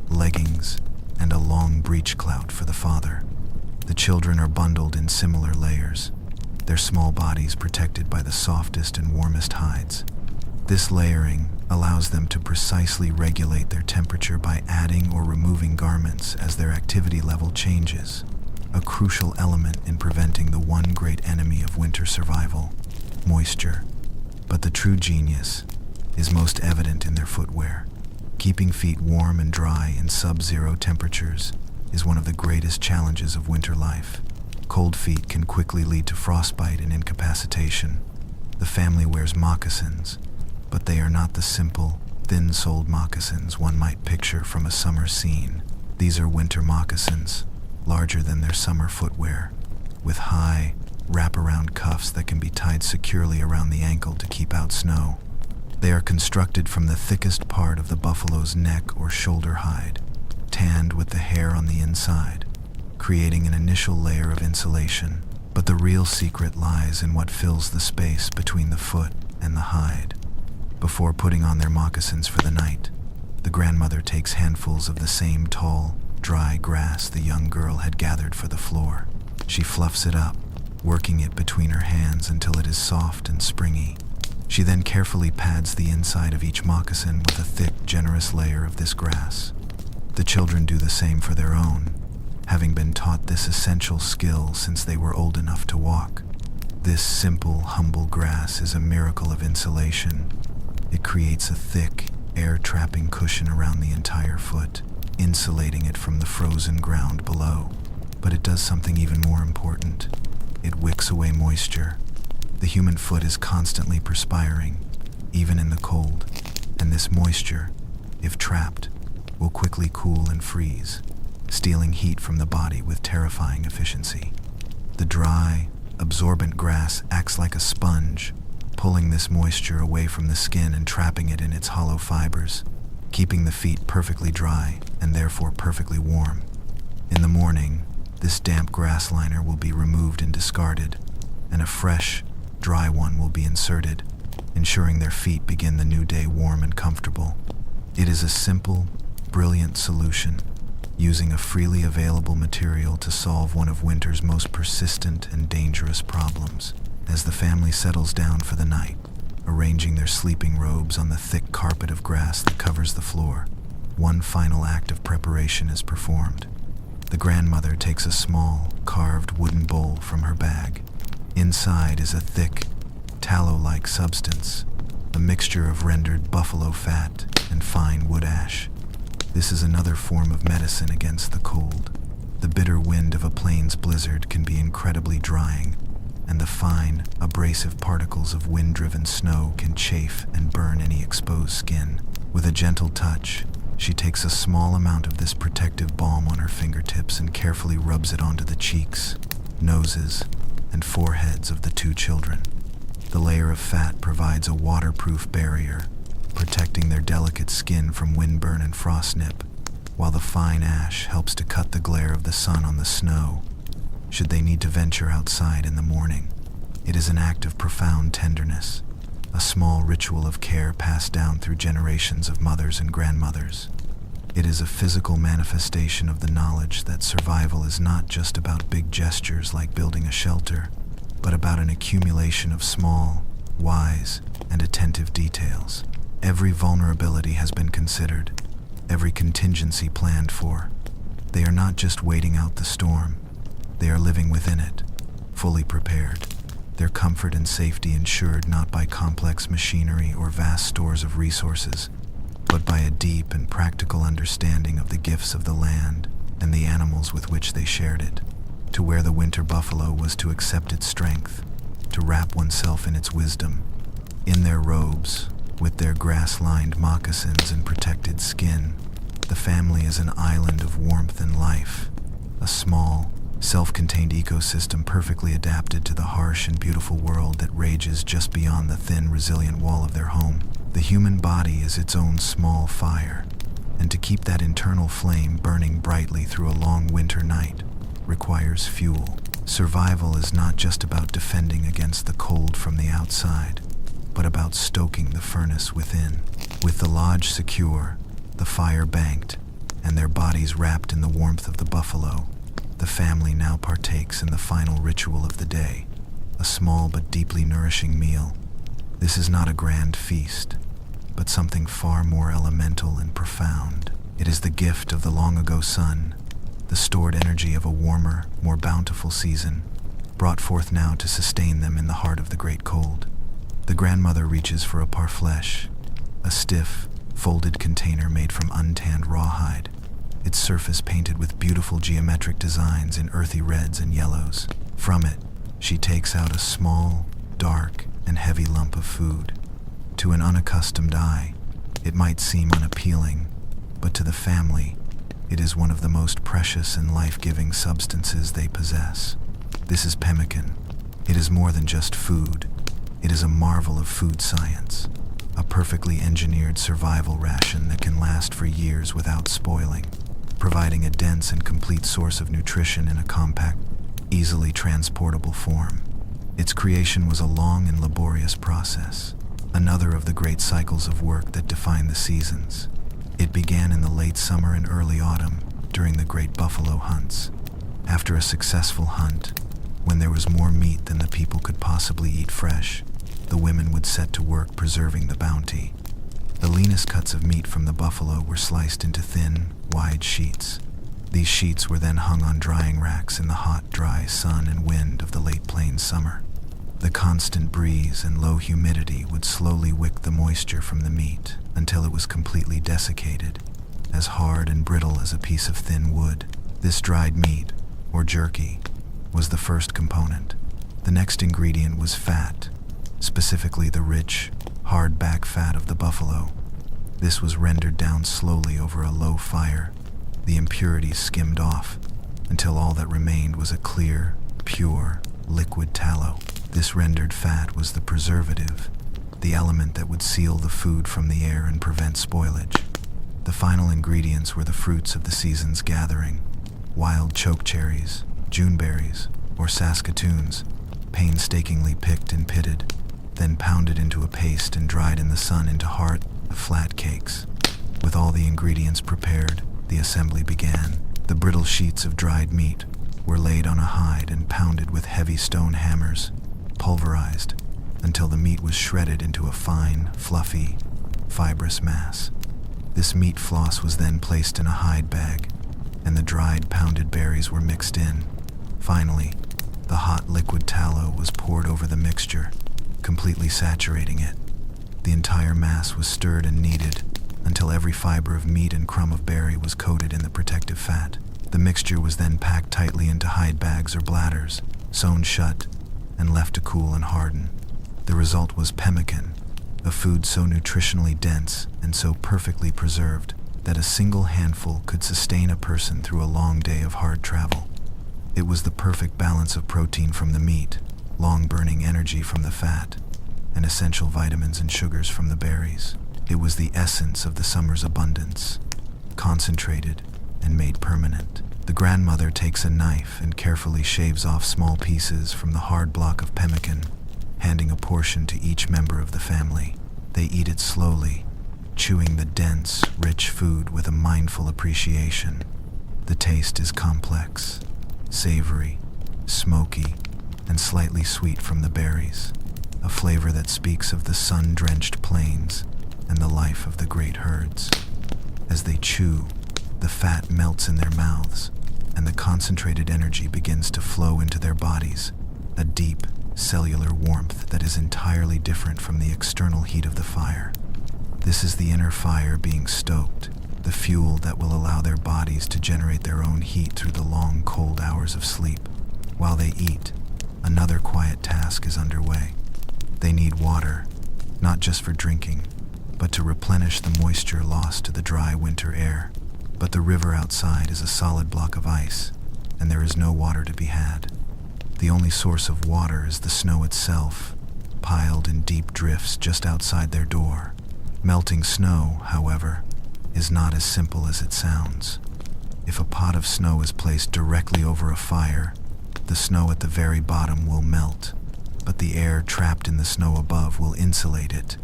leggings and a long breechclout for the father. The children are bundled in similar layers, their small bodies protected by the softest and warmest hides. This layering allows them to precisely regulate their temperature by adding or removing garments as their activity level changes, a crucial element in preventing the one great enemy of winter survival, moisture. But the true genius is most evident in their footwear. Keeping feet warm and dry in sub-zero temperatures is one of the greatest challenges of winter life. Cold feet can quickly lead to frostbite and incapacitation. The family wears moccasins, But they are not the simple, thin-soled moccasins one might picture from a summer scene. These are winter moccasins, larger than their summer footwear, with high, wrap-around cuffs that can be tied securely around the ankle to keep out snow. They are constructed from the thickest part of the buffalo's neck or shoulder hide, tanned with the hair on the inside, creating an initial layer of insulation. But the real secret lies in what fills the space between the foot and the hide. Before putting on their moccasins for the night, the grandmother takes handfuls of the same tall, dry grass the young girl had gathered for the floor. She fluffs it up, working it between her hands until it is soft and springy. She then carefully pads the inside of each moccasin with a thick, generous layer of this grass. The children do the same for their own, having been taught this essential skill since they were old enough to walk. This simple, humble grass is a miracle of insulation. It creates a thick, air-trapping cushion around the entire foot, insulating it from the frozen ground below. But it does something even more important. It wicks away moisture. The human foot is constantly perspiring, even in the cold, and this moisture, if trapped, will quickly cool and freeze, stealing heat from the body with terrifying efficiency. The dry, absorbent grass acts like a sponge, pulling this moisture away from the skin and trapping it in its hollow fibers, keeping the feet perfectly dry and therefore perfectly warm. In the morning, this damp grass liner will be removed and discarded, and a fresh, dry one will be inserted, ensuring their feet begin the new day warm and comfortable. It is a simple, brilliant solution, using a freely available material to solve one of winter's most persistent and dangerous problems. As the family settles down for the night, arranging their sleeping robes on the thick carpet of grass that covers the floor, one final act of preparation is performed. The grandmother takes a small, carved wooden bowl from her bag. Inside is a thick, tallow-like substance, a mixture of rendered buffalo fat and fine wood ash. This is another form of medicine against the cold. The bitter wind of a plains blizzard can be incredibly drying, and the fine, abrasive particles of wind-driven snow can chafe and burn any exposed skin. With a gentle touch, she takes a small amount of this protective balm on her fingertips and carefully rubs it onto the cheeks, noses, and foreheads of the two children. The layer of fat provides a waterproof barrier, protecting their delicate skin from windburn and frost nip, while the fine ash helps to cut the glare of the sun on the snow, should they need to venture outside in the morning. It is an act of profound tenderness, a small ritual of care passed down through generations of mothers and grandmothers. It is a physical manifestation of the knowledge that survival is not just about big gestures like building a shelter, but about an accumulation of small, wise, and attentive details. Every vulnerability has been considered, every contingency planned for. They are not just waiting out the storm, they are living within it, fully prepared, their comfort and safety ensured not by complex machinery or vast stores of resources, but by a deep and practical understanding of the gifts of the land and the animals with which they shared it. To wear the winter buffalo was to accept its strength, to wrap oneself in its wisdom. In their robes, with their grass-lined moccasins and protected skin, the family is an island of warmth and life, a small, self-contained ecosystem perfectly adapted to the harsh and beautiful world that rages just beyond the thin, resilient wall of their home. The human body is its own small fire, and to keep that internal flame burning brightly through a long winter night requires fuel. Survival is not just about defending against the cold from the outside, but about stoking the furnace within. With the lodge secure, the fire banked, and their bodies wrapped in the warmth of the buffalo, the family now partakes in the final ritual of the day, a small but deeply nourishing meal. This is not a grand feast, but something far more elemental and profound. It is the gift of the long-ago sun, the stored energy of a warmer, more bountiful season, brought forth now to sustain them in the heart of the great cold. The grandmother reaches for a parfleche, a stiff, folded container made from untanned rawhide, its surface painted with beautiful geometric designs in earthy reds and yellows. From it, she takes out a small, dark, and heavy lump of food. To an unaccustomed eye, it might seem unappealing, but to the family, it is one of the most precious and life-giving substances they possess. This is pemmican. It is more than just food. It is a marvel of food science, a perfectly engineered survival ration that can last for years without spoiling, providing a dense and complete source of nutrition in a compact, easily transportable form. Its creation was a long and laborious process, another of the great cycles of work that define the seasons. It began in the late summer and early autumn during the great buffalo hunts. After a successful hunt, when there was more meat than the people could possibly eat fresh, the women would set to work preserving the bounty. The leanest cuts of meat from the buffalo were sliced into thin, wide sheets. These sheets were then hung on drying racks in the hot, dry sun and wind of the late plains summer. The constant breeze and low humidity would slowly wick the moisture from the meat until it was completely desiccated, as hard and brittle as a piece of thin wood. This dried meat, or jerky, was the first component. The next ingredient was fat, specifically the rich, hard back fat of the buffalo. This was rendered down slowly over a low fire, the impurities skimmed off, until all that remained was a clear, pure, liquid tallow. This rendered fat was the preservative, the element that would seal the food from the air and prevent spoilage. The final ingredients were the fruits of the season's gathering: wild chokecherries, juneberries, or saskatoons, painstakingly picked and pitted, then pounded into a paste and dried in the sun into hard, flat cakes. With all the ingredients prepared, the assembly began. The brittle sheets of dried meat were laid on a hide and pounded with heavy stone hammers, pulverized, until the meat was shredded into a fine, fluffy, fibrous mass. This meat floss was then placed in a hide bag, and the dried, pounded berries were mixed in. Finally, the hot liquid tallow was poured over the mixture, completely saturating it. The entire mass was stirred and kneaded until every fiber of meat and crumb of berry was coated in the protective fat. The mixture was then packed tightly into hide bags or bladders, sewn shut, and left to cool and harden. The result was pemmican, a food so nutritionally dense and so perfectly preserved that a single handful could sustain a person through a long day of hard travel. It was the perfect balance of protein from the meat, long-burning energy from the fat, and essential vitamins and sugars from the berries. It was the essence of the summer's abundance, concentrated and made permanent. The grandmother takes a knife and carefully shaves off small pieces from the hard block of pemmican, handing a portion to each member of the family. They eat it slowly, chewing the dense, rich food with a mindful appreciation. The taste is complex, savory, smoky, and slightly sweet from the berries, a flavor that speaks of the sun-drenched plains and the life of the great herds. As they chew, the fat melts in their mouths, and the concentrated energy begins to flow into their bodies, a deep, cellular warmth that is entirely different from the external heat of the fire. This is the inner fire being stoked, the fuel that will allow their bodies to generate their own heat through the long, cold hours of sleep. While they eat, another quiet task is underway. They need water, not just for drinking, but to replenish the moisture lost to the dry winter air. But the river outside is a solid block of ice, and there is no water to be had. The only source of water is the snow itself, piled in deep drifts just outside their door. Melting snow, however, is not as simple as it sounds. If a pot of snow is placed directly over a fire, the snow at the very bottom will melt, but the air trapped in the snow above will insulate it,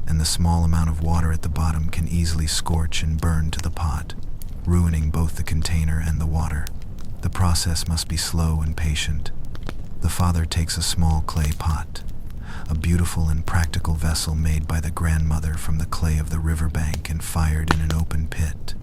and the small amount of water at the bottom can easily scorch and burn to the pot, ruining both the container and the water. The process must be slow and patient. The father takes a small clay pot, a beautiful and practical vessel made by the grandmother from the clay of the riverbank and fired in an open pit.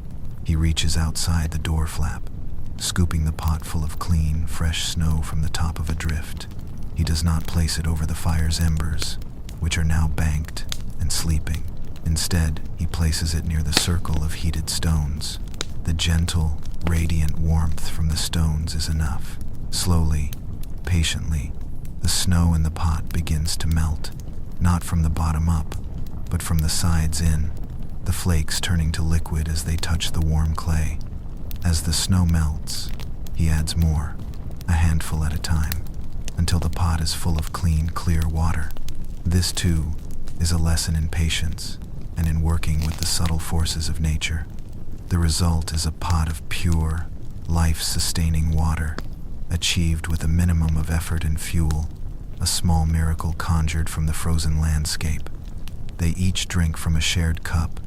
He reaches outside the door flap, scooping the pot full of clean, fresh snow from the top of a drift. He does not place it over the fire's embers, which are now banked and sleeping. Instead, he places it near the circle of heated stones. The gentle, radiant warmth from the stones is enough. Slowly, patiently, the snow in the pot begins to melt, not from the bottom up, but from the sides in, the flakes turning to liquid as they touch the warm clay. As the snow melts, he adds more, a handful at a time, until the pot is full of clean, clear water. This, too, is a lesson in patience and in working with the subtle forces of nature. The result is a pot of pure, life-sustaining water, achieved with a minimum of effort and fuel, a small miracle conjured from the frozen landscape. They each drink from a shared cup,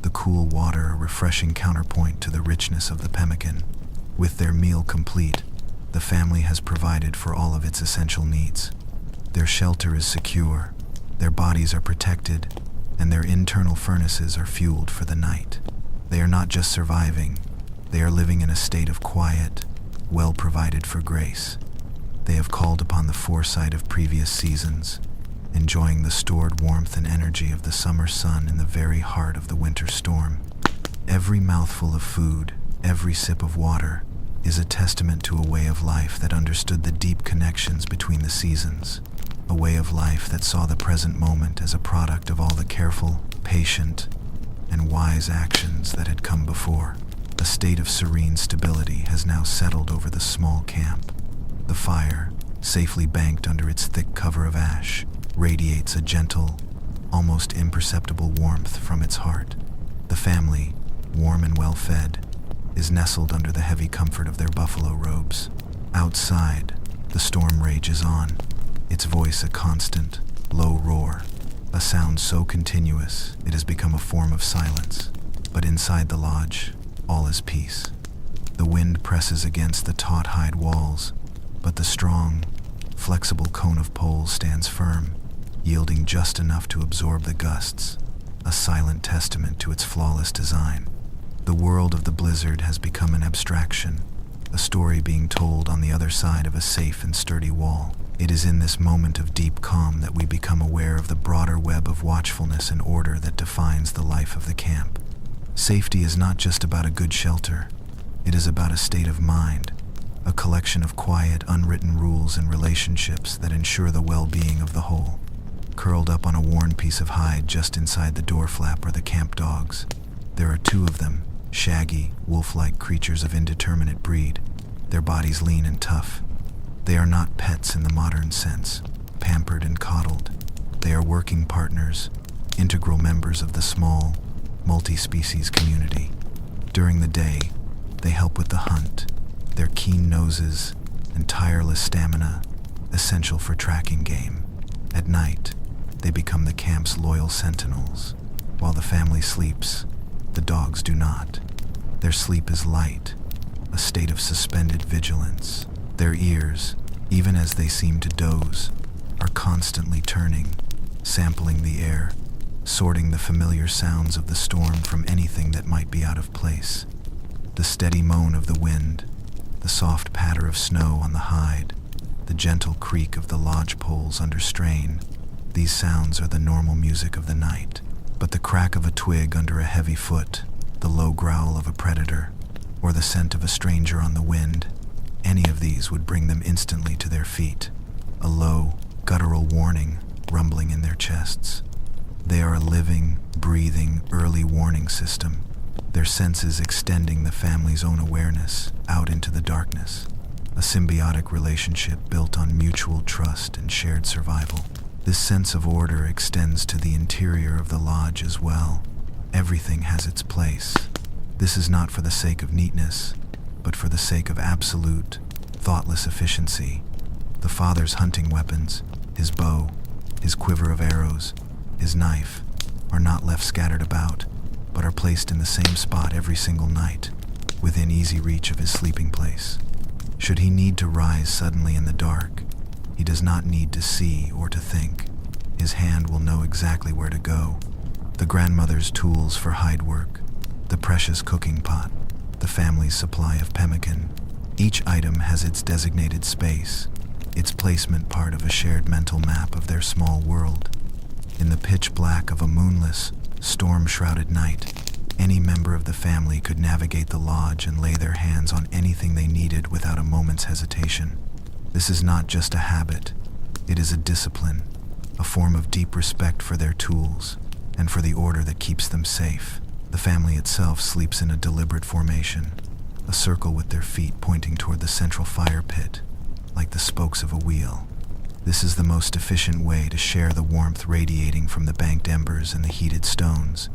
the cool water a refreshing counterpoint to the richness of the pemmican. With their meal complete, the family has provided for all of its essential needs. Their shelter is secure, their bodies are protected, and their internal furnaces are fueled for the night. They are not just surviving, they are living in a state of quiet, well provided for grace. They have called upon the foresight of previous seasons, enjoying the stored warmth and energy of the summer sun in the very heart of the winter storm. Every mouthful of food, every sip of water, is a testament to a way of life that understood the deep connections between the seasons, a way of life that saw the present moment as a product of all the careful, patient, and wise actions that had come before. A state of serene stability has now settled over the small camp. The fire, safely banked under its thick cover of ash, radiates a gentle, almost imperceptible warmth from its heart. The family, warm and well fed, is nestled under the heavy comfort of their buffalo robes. Outside, the storm rages on, its voice a constant, low roar, a sound so continuous it has become a form of silence. But inside the lodge, all is peace. The wind presses against the taut hide walls, but the strong, flexible cone of poles stands firm, yielding just enough to absorb the gusts, a silent testament to its flawless design. The world of the blizzard has become an abstraction, a story being told on the other side of a safe and sturdy wall. It is in this moment of deep calm that we become aware of the broader web of watchfulness and order that defines the life of the camp. Safety is not just about a good shelter, it is about a state of mind, a collection of quiet, unwritten rules and relationships that ensure the well-being of the whole. Curled up on a worn piece of hide just inside the door flap are the camp dogs. There are two of them, shaggy, wolf-like creatures of indeterminate breed, their bodies lean and tough. They are not pets in the modern sense, pampered and coddled. They are working partners, integral members of the small, multi-species community. During the day, they help with the hunt, their keen noses and tireless stamina, essential for tracking game. At night, they become the camp's loyal sentinels. While the family sleeps, the dogs do not. Their sleep is light, a state of suspended vigilance. Their ears, even as they seem to doze, are constantly turning, sampling the air, sorting the familiar sounds of the storm from anything that might be out of place. The steady moan of the wind, the soft patter of snow on the hide, the gentle creak of the lodge poles under strain, these sounds are the normal music of the night. But the crack of a twig under a heavy foot, the low growl of a predator, or the scent of a stranger on the wind, any of these would bring them instantly to their feet, a low, guttural warning rumbling in their chests. They are a living, breathing, early warning system, their senses extending the family's own awareness out into the darkness, a symbiotic relationship built on mutual trust and shared survival. This sense of order extends to the interior of the lodge as well. Everything has its place. This is not for the sake of neatness, but for the sake of absolute, thoughtless efficiency. The father's hunting weapons, his bow, his quiver of arrows, his knife, are not left scattered about, but are placed in the same spot every single night, within easy reach of his sleeping place. Should he need to rise suddenly in the dark, he does not need to see or to think. His hand will know exactly where to go. The grandmother's tools for hide work, the precious cooking pot, the family's supply of pemmican. Each item has its designated space, its placement part of a shared mental map of their small world. In the pitch black of a moonless, storm-shrouded night, any member of the family could navigate the lodge and lay their hands on anything they needed without a moment's hesitation. This is not just a habit, it is a discipline, a form of deep respect for their tools, and for the order that keeps them safe. The family itself sleeps in a deliberate formation, a circle with their feet pointing toward the central fire pit, like the spokes of a wheel. This is the most efficient way to share the warmth radiating from the banked embers and the heated stones,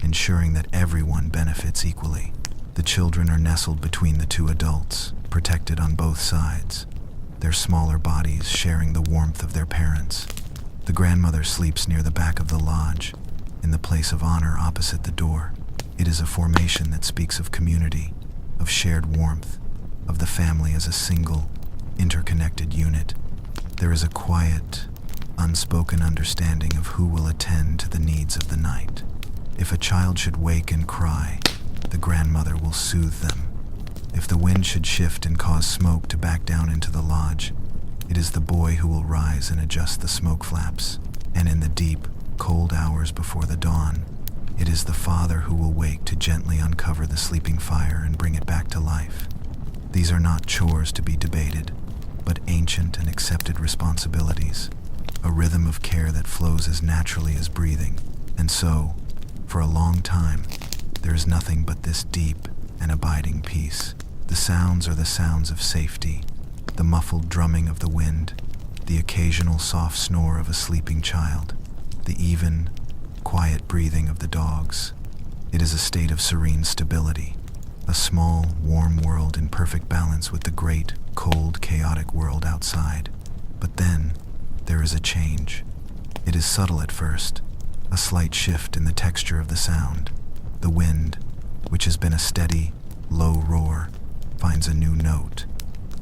ensuring that everyone benefits equally. The children are nestled between the two adults, protected on both sides, their smaller bodies sharing the warmth of their parents. The grandmother sleeps near the back of the lodge, in the place of honor opposite the door. It is a formation that speaks of community, of shared warmth, of the family as a single, interconnected unit. There is a quiet, unspoken understanding of who will attend to the needs of the night. If a child should wake and cry, the grandmother will soothe them. If the wind should shift and cause smoke to back down into the lodge, it is the boy who will rise and adjust the smoke flaps. And in the deep, cold hours before the dawn, it is the father who will wake to gently uncover the sleeping fire and bring it back to life. These are not chores to be debated, but ancient and accepted responsibilities, a rhythm of care that flows as naturally as breathing. And so, for a long time, there is nothing but this deep and abiding peace. The sounds are the sounds of safety, the muffled drumming of the wind, the occasional soft snore of a sleeping child, the even, quiet breathing of the dogs. It is a state of serene stability, a small, warm world in perfect balance with the great, cold, chaotic world outside. But then, there is a change. It is subtle at first, a slight shift in the texture of the sound. The wind, which has been a steady, low roar, finds a new note.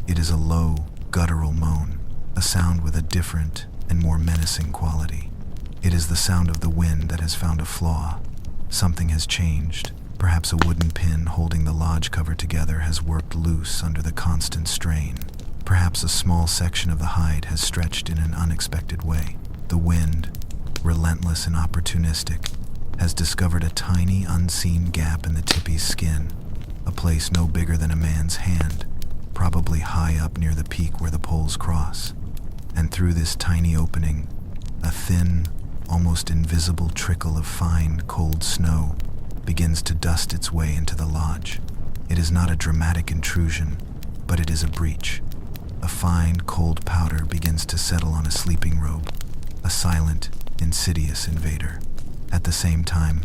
It is a low, guttural moan, a sound with a different and more menacing quality. It is the sound of the wind that has found a flaw. Something has changed. Perhaps a wooden pin holding the lodge cover together has worked loose under the constant strain. Perhaps a small section of the hide has stretched in an unexpected way. The wind, relentless and opportunistic, has discovered a tiny, unseen gap in the tippy's skin, a place no bigger than a man's hand, probably high up near the peak where the poles cross. And through this tiny opening, a thin, almost invisible trickle of fine, cold snow begins to dust its way into the lodge. It is not a dramatic intrusion, but it is a breach. A fine, cold powder begins to settle on a sleeping robe, a silent, insidious invader. At the same time,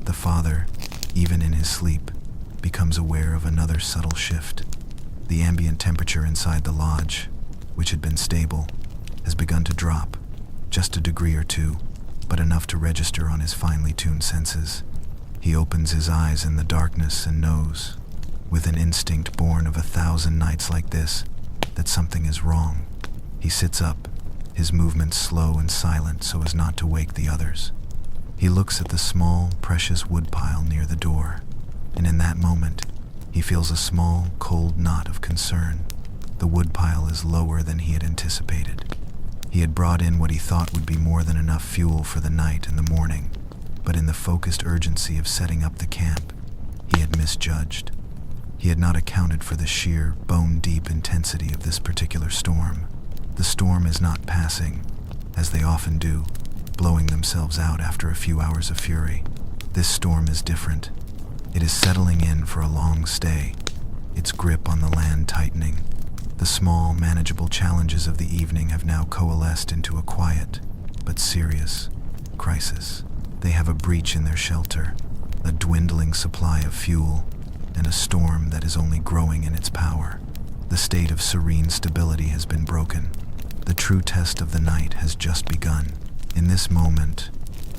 the father, even in his sleep, becomes aware of another subtle shift. The ambient temperature inside the lodge, which had been stable, has begun to drop, just a degree or two, but enough to register on his finely tuned senses. He opens his eyes in the darkness and knows, with an instinct born of 1,000 nights like this, that something is wrong. He sits up, his movements slow and silent so as not to wake the others. He looks at the small, precious woodpile near the door, and in that moment, he feels a small, cold knot of concern. The woodpile is lower than he had anticipated. He had brought in what he thought would be more than enough fuel for the night and the morning, but in the focused urgency of setting up the camp, he had misjudged. He had not accounted for the sheer, bone-deep intensity of this particular storm. The storm is not passing, as they often do, blowing themselves out after a few hours of fury. This storm is different. It is settling in for a long stay, its grip on the land tightening. The small, manageable challenges of the evening have now coalesced into a quiet, but serious, crisis. They have a breach in their shelter, a dwindling supply of fuel, and a storm that is only growing in its power. The state of serene stability has been broken. The true test of the night has just begun. In this moment,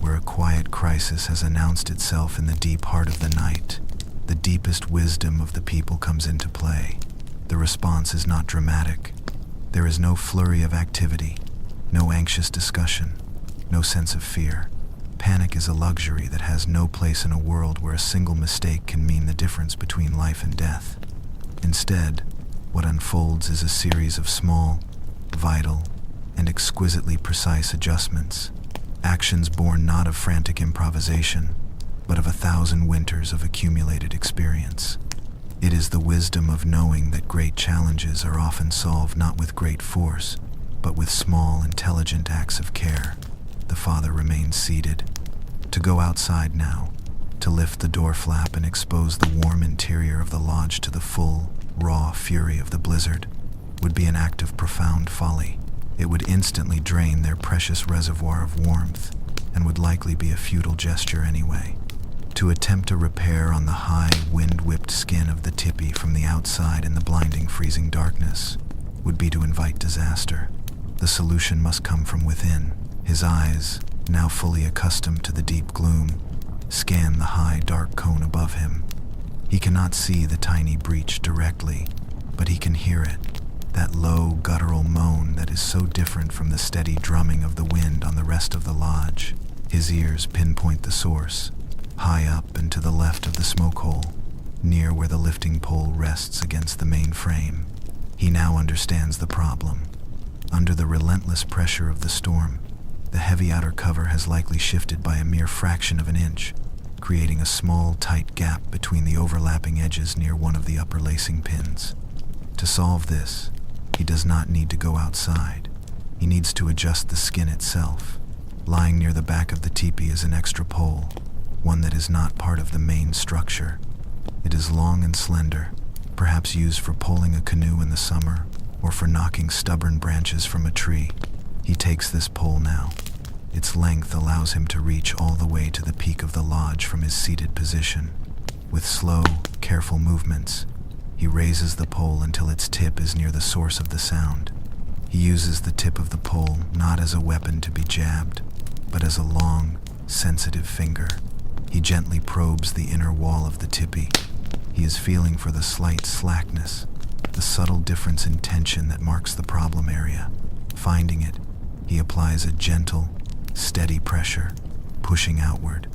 where a quiet crisis has announced itself in the deep heart of the night, the deepest wisdom of the people comes into play. The response is not dramatic. There is no flurry of activity, no anxious discussion, no sense of fear. Panic is a luxury that has no place in a world where a single mistake can mean the difference between life and death. Instead, what unfolds is a series of small, vital, and exquisitely precise adjustments, actions born not of frantic improvisation, but of 1,000 winters of accumulated experience. It is the wisdom of knowing that great challenges are often solved not with great force, but with small, intelligent acts of care. The father remains seated, To go outside now, to lift the door flap and expose the warm interior of the lodge to the full, raw fury of the blizzard, would be an act of profound folly. It would instantly drain their precious reservoir of warmth, and would likely be a futile gesture anyway. To attempt a repair on the high, wind-whipped skin of the tipi from the outside in the blinding, freezing darkness would be to invite disaster. The solution must come from within. His eyes, now fully accustomed to the deep gloom, scan the high, dark cone above him. He cannot see the tiny breach directly, but he can hear it, that low, guttural moan that is so different from the steady drumming of the wind on the rest of the lodge. His ears pinpoint the source, high up and to the left of the smoke hole, near where the lifting pole rests against the main frame. He now understands the problem. Under the relentless pressure of the storm, the heavy outer cover has likely shifted by a mere fraction of an inch, creating a small, tight gap between the overlapping edges near one of the upper lacing pins. To solve this, he does not need to go outside. He needs to adjust the skin itself. Lying near the back of the teepee is an extra pole, one that is not part of the main structure. It is long and slender, perhaps used for poling a canoe in the summer or for knocking stubborn branches from a tree. He takes this pole now. Its length allows him to reach all the way to the peak of the lodge from his seated position. With slow, careful movements, he raises the pole until its tip is near the source of the sound. He uses the tip of the pole not as a weapon to be jabbed, but as a long, sensitive finger. He gently probes the inner wall of the tipi. He is feeling for the slight slackness, the subtle difference in tension that marks the problem area. Finding it, he applies a gentle, steady pressure, pushing outward.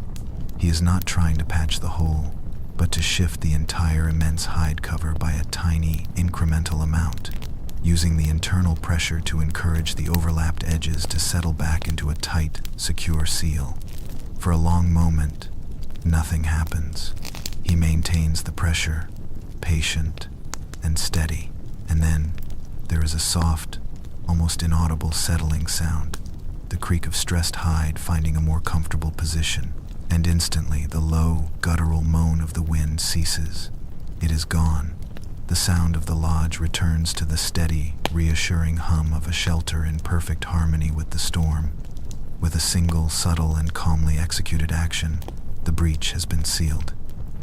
He is not trying to patch the hole, but to shift the entire immense hide cover by a tiny, incremental amount, using the internal pressure to encourage the overlapped edges to settle back into a tight, secure seal. For a long moment, nothing happens. He maintains the pressure, patient and steady, and then there is a soft, almost inaudible settling sound, the creak of stressed hide finding a more comfortable position, and instantly the low, guttural moan of the wind ceases. It is gone. The sound of the lodge returns to the steady, reassuring hum of a shelter in perfect harmony with the storm. With a single, subtle, and calmly executed action, the breach has been sealed.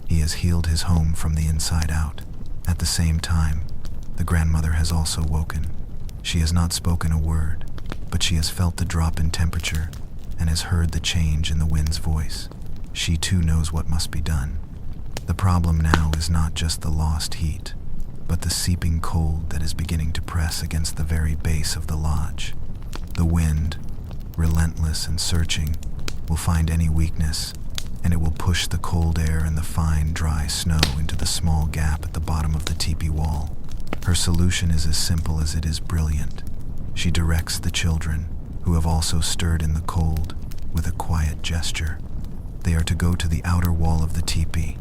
He has healed his home from the inside out. At the same time, the grandmother has also woken. She has not spoken a word, but she has felt the drop in temperature and has heard the change in the wind's voice. She too knows what must be done. The problem now is not just the lost heat, but the seeping cold that is beginning to press against the very base of the lodge. The wind, relentless and searching, will find any weakness, and it will push the cold air and the fine, dry snow into the small gap at the bottom of the teepee wall. Her solution is as simple as it is brilliant. She directs the children, who have also stirred in the cold, with a quiet gesture. They are to go to the outer wall of the teepee,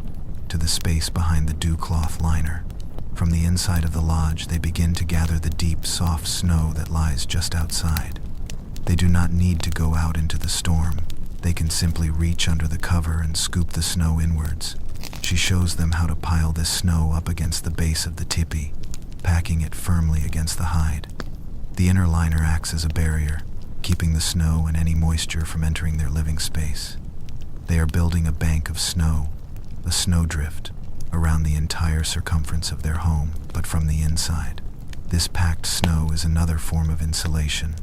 to the space behind the dew-cloth liner. From the inside of the lodge, they begin to gather the deep, soft snow that lies just outside. They do not need to go out into the storm. They can simply reach under the cover and scoop the snow inwards. She shows them how to pile this snow up against the base of the tipi, packing it firmly against the hide. The inner liner acts as a barrier, keeping the snow and any moisture from entering their living space. They are building a bank of snow, a snowdrift, around the entire circumference of their home, but from the inside. This packed snow is another form of insulation,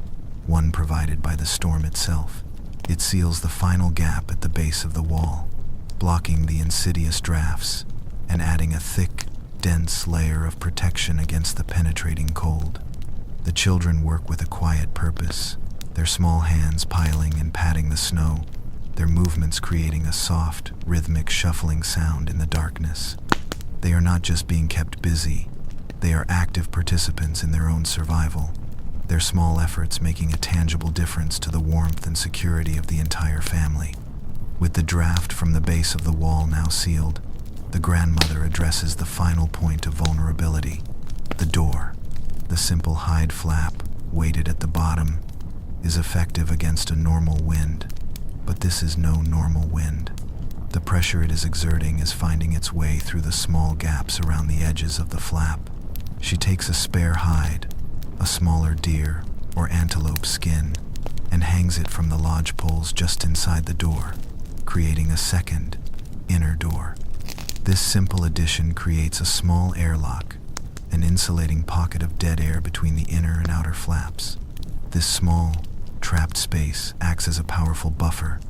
one provided by the storm itself. It seals the final gap at the base of the wall, blocking the insidious drafts and adding a thick, dense layer of protection against the penetrating cold. The children work with a quiet purpose, their small hands piling and patting the snow, their movements creating a soft, rhythmic shuffling sound in the darkness. They are not just being kept busy, they are active participants in their own survival, their small efforts making a tangible difference to the warmth and security of the entire family. With the draft from the base of the wall now sealed, the grandmother addresses the final point of vulnerability, the door. The simple hide flap, weighted at the bottom, is effective against a normal wind, But this is no normal wind. The pressure it is exerting is finding its way through the small gaps around the edges of the flap. She takes a spare hide, a smaller deer or antelope skin, and hangs it from the lodge poles just inside the door, creating a second, inner door. This simple addition creates a small airlock, an insulating pocket of dead air between the inner and outer flaps. This small, trapped space acts as a powerful buffer,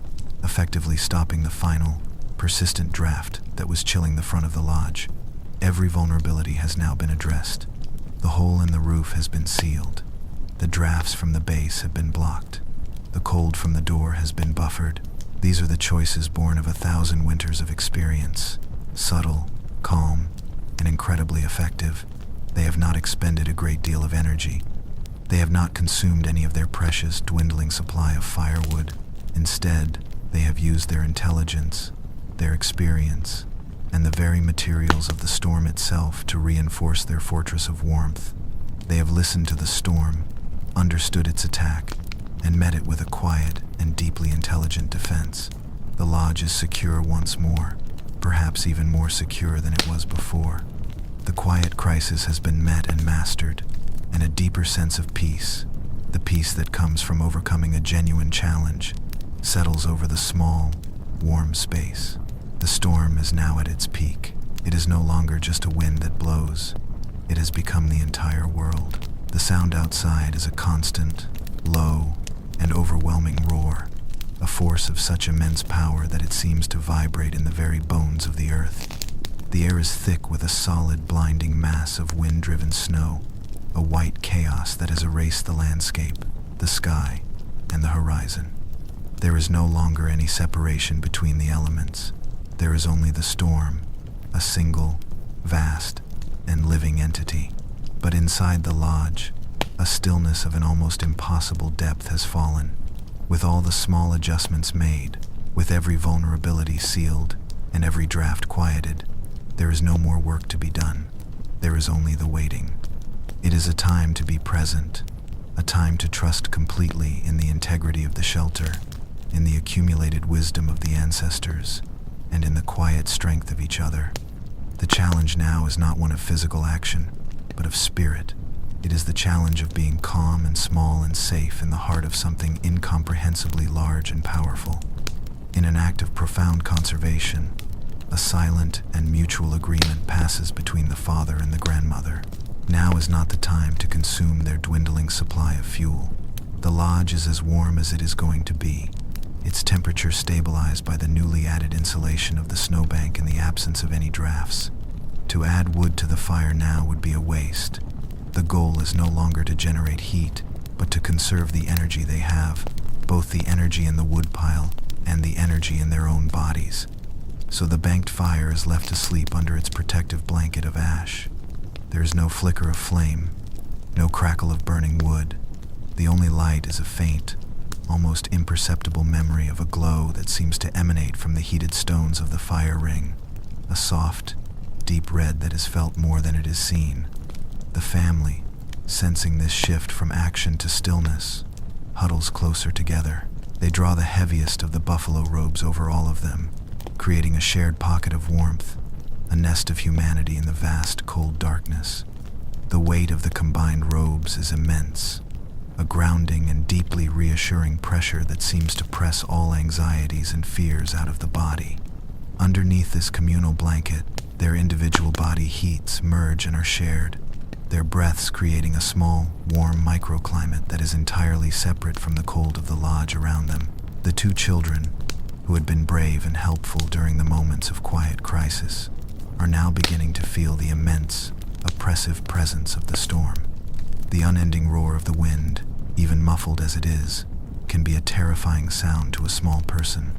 effectively stopping the final, persistent draft that was chilling the front of the lodge. Every vulnerability has now been addressed. The hole in the roof has been sealed. The drafts from the base have been blocked. The cold from the door has been buffered. These are the choices born of 1,000 winters of experience. Subtle, calm, and incredibly effective. They have not expended a great deal of energy. They have not consumed any of their precious, dwindling supply of firewood. Instead, they have used their intelligence, their experience, and the very materials of the storm itself to reinforce their fortress of warmth. They have listened to the storm, understood its attack, and met it with a quiet and deeply intelligent defense. The lodge is secure once more, perhaps even more secure than it was before. The quiet crisis has been met and mastered, and a deeper sense of peace, the peace that comes from overcoming a genuine challenge, settles over the small, warm space. The storm is now at its peak. It is no longer just a wind that blows. It has become the entire world. The sound outside is a constant, low, and overwhelming roar, a force of such immense power that it seems to vibrate in the very bones of the earth. The air is thick with a solid, blinding mass of wind-driven snow, a white chaos that has erased the landscape, the sky, and the horizon. There is no longer any separation between the elements. There is only the storm, a single, vast, and living entity. But inside the lodge, a stillness of an almost impossible depth has fallen. With all the small adjustments made, with every vulnerability sealed, and every draft quieted, there is no more work to be done. There is only the waiting. It is a time to be present, a time to trust completely in the integrity of the shelter, in the accumulated wisdom of the ancestors, and in the quiet strength of each other. The challenge now is not one of physical action, but of spirit. It is the challenge of being calm and small and safe in the heart of something incomprehensibly large and powerful. In an act of profound conservation, a silent and mutual agreement passes between the father and the grandmother. Now is not the time to consume their dwindling supply of fuel. The lodge is as warm as it is going to be, its temperature stabilized by the newly added insulation of the snowbank in the absence of any drafts. To add wood to the fire now would be a waste. The goal is no longer to generate heat, but to conserve the energy they have, both the energy in the wood pile and the energy in their own bodies. So the banked fire is left to sleep under its protective blanket of ash. There is no flicker of flame, no crackle of burning wood. The only light is a faint, almost imperceptible memory of a glow that seems to emanate from the heated stones of the fire ring, a soft, deep red that is felt more than it is seen. The family, sensing this shift from action to stillness, huddles closer together. They draw the heaviest of the buffalo robes over all of them, creating a shared pocket of warmth, a nest of humanity in the vast, cold darkness. The weight of the combined robes is immense, a grounding and deeply reassuring pressure that seems to press all anxieties and fears out of the body. Underneath this communal blanket, their individual body heats merge and are shared, their breaths creating a small, warm microclimate that is entirely separate from the cold of the lodge around them. The two children, who had been brave and helpful during the moments of quiet crisis, are now beginning to feel the immense, oppressive presence of the storm. The unending roar of the wind, even muffled as it is, can be a terrifying sound to a small person.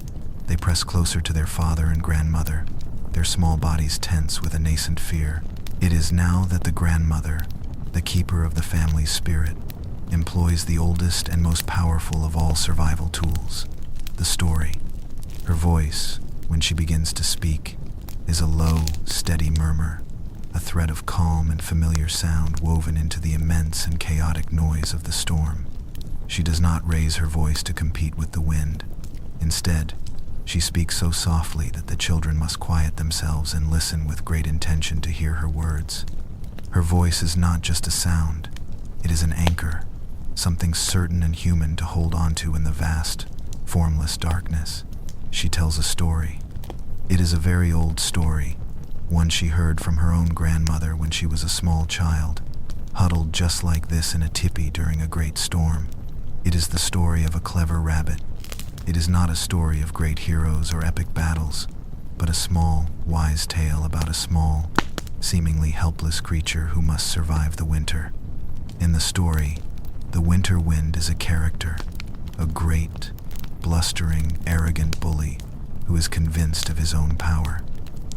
They press closer to their father and grandmother, their small bodies tense with a nascent fear. It is now that the grandmother, the keeper of the family's spirit, employs the oldest and most powerful of all survival tools, the story. Her voice, when she begins to speak, is a low, steady murmur, a thread of calm and familiar sound woven into the immense and chaotic noise of the storm. She does not raise her voice to compete with the wind. Instead, she speaks so softly that the children must quiet themselves and listen with great intention to hear her words. Her voice is not just a sound, it is an anchor, something certain and human to hold onto in the vast, formless darkness. She tells a story. It is a very old story, one she heard from her own grandmother when she was a small child, huddled just like this in a tipi during a great storm. It is the story of a clever rabbit. It is not a story of great heroes or epic battles, but a small, wise tale about a small, seemingly helpless creature who must survive the winter. In the story, the winter wind is a character, a great, blustering, arrogant bully who is convinced of his own power.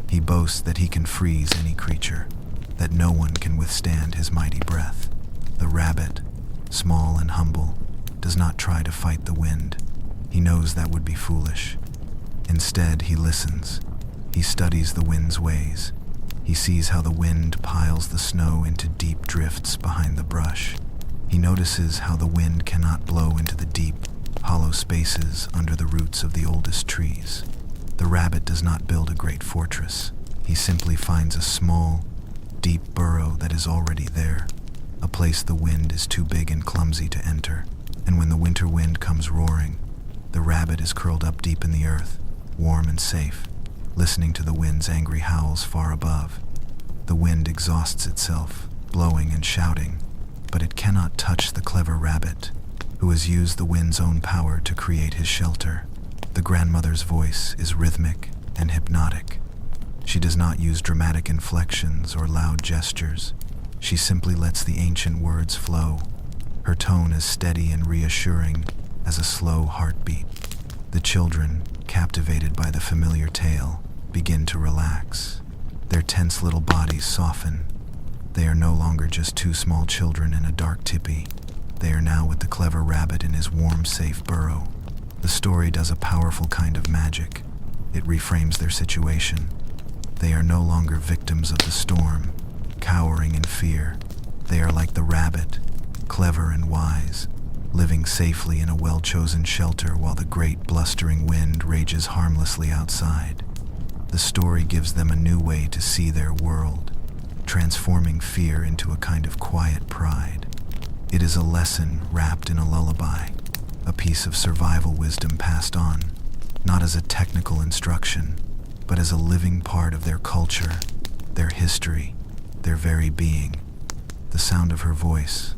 He boasts that he can freeze any creature, that no one can withstand his mighty breath. The rabbit, small and humble, does not try to fight the wind. He knows that would be foolish. Instead, he listens. He studies the wind's ways. He sees how the wind piles the snow into deep drifts behind the brush. He notices how the wind cannot blow into the deep, hollow spaces under the roots of the oldest trees. The rabbit does not build a great fortress. He simply finds a small, deep burrow that is already there, a place the wind is too big and clumsy to enter. And when the winter wind comes roaring, the rabbit is curled up deep in the earth, warm and safe, listening to the wind's angry howls far above. The wind exhausts itself, blowing and shouting, but it cannot touch the clever rabbit, who has used the wind's own power to create his shelter. The grandmother's voice is rhythmic and hypnotic. She does not use dramatic inflections or loud gestures. She simply lets the ancient words flow. Her tone is steady and reassuring as a slow heartbeat. The children, captivated by the familiar tale, begin to relax. Their tense little bodies soften. They are no longer just two small children in a dark tipi. They are now with the clever rabbit in his warm, safe burrow. The story does a powerful kind of magic. It reframes their situation. They are no longer victims of the storm, cowering in fear. They are like the rabbit, clever and wise, living safely in a well-chosen shelter while the great blustering wind rages harmlessly outside. The story gives them a new way to see their world, transforming fear into a kind of quiet pride. It is a lesson wrapped in a lullaby, a piece of survival wisdom passed on, not as a technical instruction, but as a living part of their culture, their history, their very being. The sound of her voice,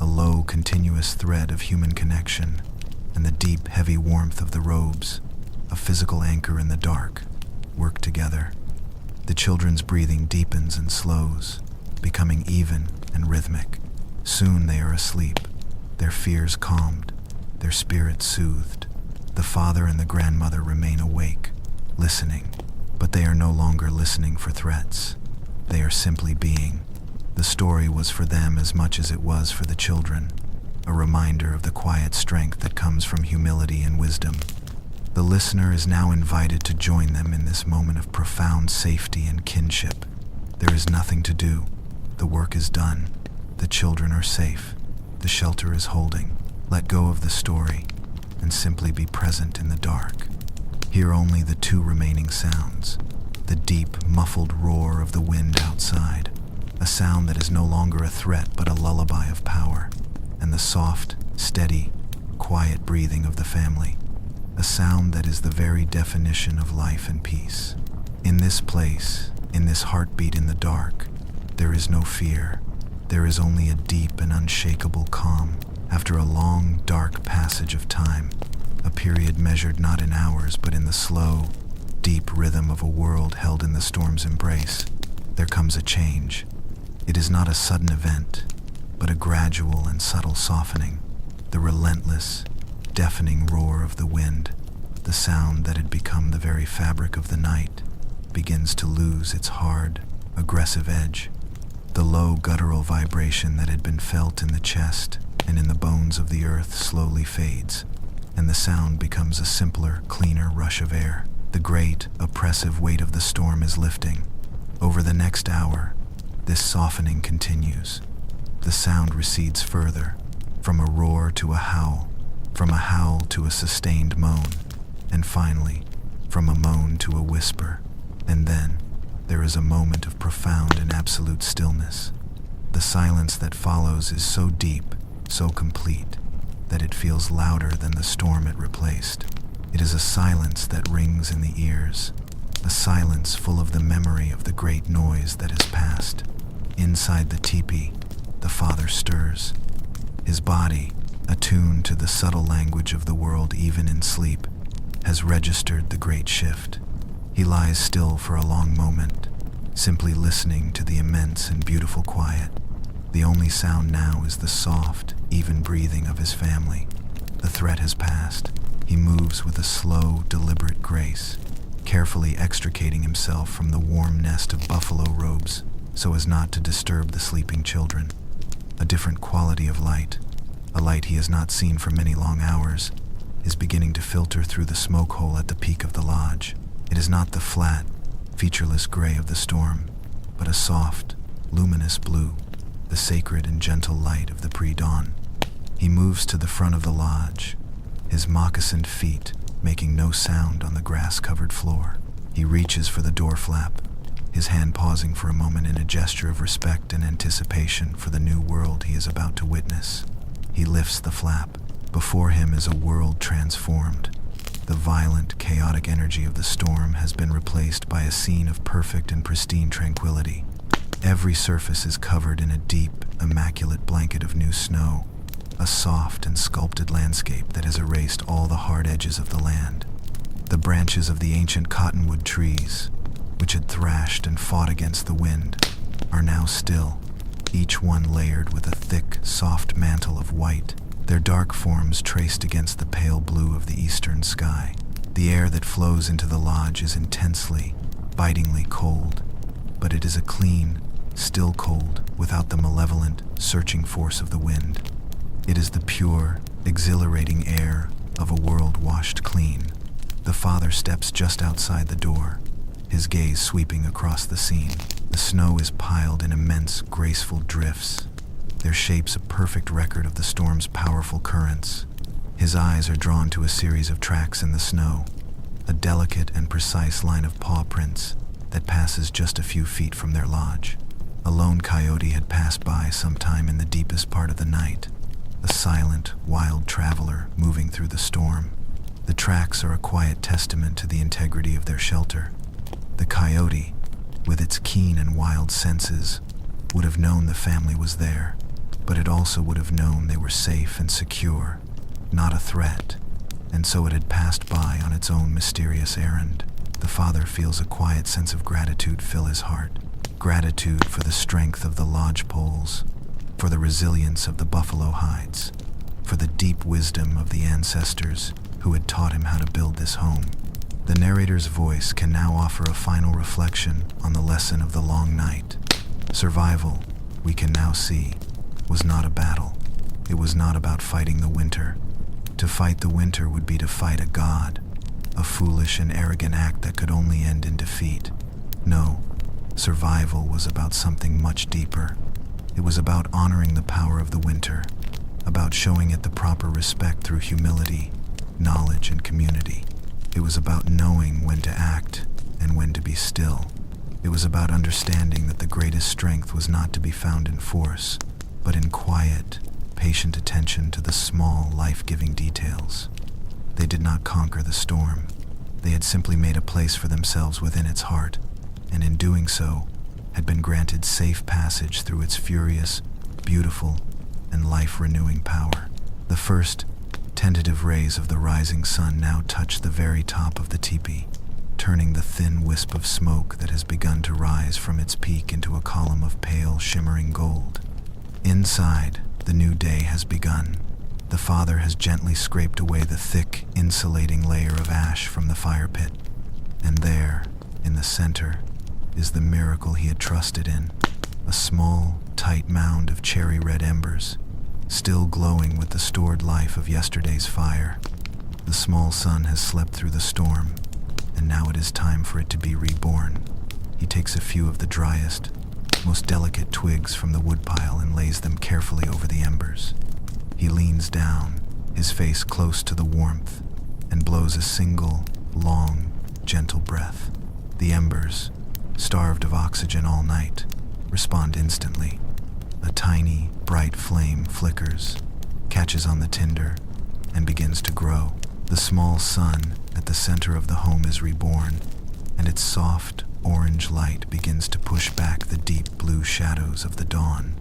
a low, continuous thread of human connection, and the deep, heavy warmth of the robes, a physical anchor in the dark, work together. The children's breathing deepens and slows, becoming even and rhythmic. Soon they are asleep, their fears calmed, their spirits soothed. The father and the grandmother remain awake, listening, but they are no longer listening for threats. They are simply being. The story was for them as much as it was for the children, a reminder of the quiet strength that comes from humility and wisdom. The listener is now invited to join them in this moment of profound safety and kinship. There is nothing to do. The work is done. The children are safe. The shelter is holding. Let go of the story and simply be present in the dark. Hear only the two remaining sounds, the deep, muffled roar of the wind outside, a sound that is no longer a threat but a lullaby of power, and the soft, steady, quiet breathing of the family, a sound that is the very definition of life and peace. In this place, in this heartbeat in the dark, there is no fear. There is only a deep and unshakable calm. After a long, dark passage of time, a period measured not in hours but in the slow, deep rhythm of a world held in the storm's embrace, there comes a change. It is not a sudden event, but a gradual and subtle softening. The relentless, deafening roar of the wind, the sound that had become the very fabric of the night, begins to lose its hard, aggressive edge. The low guttural vibration that had been felt in the chest and in the bones of the earth slowly fades, and the sound becomes a simpler, cleaner rush of air. The great, oppressive weight of the storm is lifting. Over the next hour, this softening continues. The sound recedes further, from a roar to a howl, from a howl to a sustained moan. and finally, from a moan to a whisper. And then, there is a moment of profound and absolute stillness. The silence that follows is so deep, so complete, that it feels louder than the storm it replaced. It is a silence that rings in the ears, a silence full of the memory of the great noise that has passed. Inside the teepee, the father stirs. His body, attuned to the subtle language of the world even in sleep, has registered the great shift. He lies still for a long moment, simply listening to the immense and beautiful quiet. The only sound now is the soft, even breathing of his family. The threat has passed. He moves with a slow, deliberate grace, carefully extricating himself from the warm nest of buffalo robes so as not to disturb the sleeping children. A different quality of light, a light he has not seen for many long hours, is beginning to filter through the smoke hole at the peak of the lodge. It is not the flat, featureless gray of the storm, but a soft, luminous blue, the sacred and gentle light of the pre-dawn. He moves to the front of the lodge, his moccasined feet making no sound on the grass-covered floor. He reaches for the door flap, his hand pausing for a moment in a gesture of respect and anticipation for the new world he is about to witness. He lifts the flap. Before him is a world transformed. The violent, chaotic energy of the storm has been replaced by a scene of perfect and pristine tranquility. Every surface is covered in a deep, immaculate blanket of new snow, a soft and sculpted landscape that has erased all the hard edges of the land. The branches of the ancient cottonwood trees, which had thrashed and fought against the wind, are now still, each one layered with a thick, soft mantle of white, their dark forms traced against the pale blue of the eastern sky. The air that flows into the lodge is intensely, bitingly cold, but it is a clean, still cold, without the malevolent, searching force of the wind. It is the pure, exhilarating air of a world washed clean. The father steps just outside the door, his gaze sweeping across the scene. The snow is piled in immense, graceful drifts, their shapes a perfect record of the storm's powerful currents. His eyes are drawn to a series of tracks in the snow, a delicate and precise line of paw prints that passes just a few feet from their lodge. A lone coyote had passed by sometime in the deepest part of the night, a silent, wild traveler moving through the storm. The tracks are a quiet testament to the integrity of their shelter. The coyote, with its keen and wild senses, would have known the family was there, but it also would have known they were safe and secure, not a threat, and so it had passed by on its own mysterious errand. The father feels a quiet sense of gratitude fill his heart. Gratitude for the strength of the lodge poles, for the resilience of the buffalo hides, for the deep wisdom of the ancestors who had taught him how to build this home. The narrator's voice can now offer a final reflection on the lesson of the long night. Survival, we can now see, was not a battle. It was not about fighting the winter. To fight the winter would be to fight a god, a foolish and arrogant act that could only end in defeat. No, survival was about something much deeper. It was about honoring the power of the winter, about showing it the proper respect through humility, knowledge, and community. It was about knowing when to act and when to be still. It was about understanding that the greatest strength was not to be found in force, but in quiet, patient attention to the small, life-giving details. They did not conquer the storm. They had simply made a place for themselves within its heart, and in doing so, had been granted safe passage through its furious, beautiful, and life-renewing power. The first, tentative rays of the rising sun now touched the very top of the teepee, turning the thin wisp of smoke that has begun to rise from its peak into a column of pale, shimmering gold. Inside, the new day has begun. The father has gently scraped away the thick, insulating layer of ash from the fire pit, and there, in the center, is the miracle he had trusted in, a small, tight mound of cherry-red embers, still glowing with the stored life of yesterday's fire. The small son has slept through the storm, and now it is time for it to be reborn. He takes a few of the driest, most delicate twigs from the woodpile and lays them carefully over the embers. He leans down, his face close to the warmth, and blows a single, long, gentle breath. The embers, starved of oxygen all night, respond instantly. A tiny, bright flame flickers, catches on the tinder, and begins to grow. The small sun at the center of the home is reborn, and its soft, orange light begins to push back the deep blue shadows of the dawn.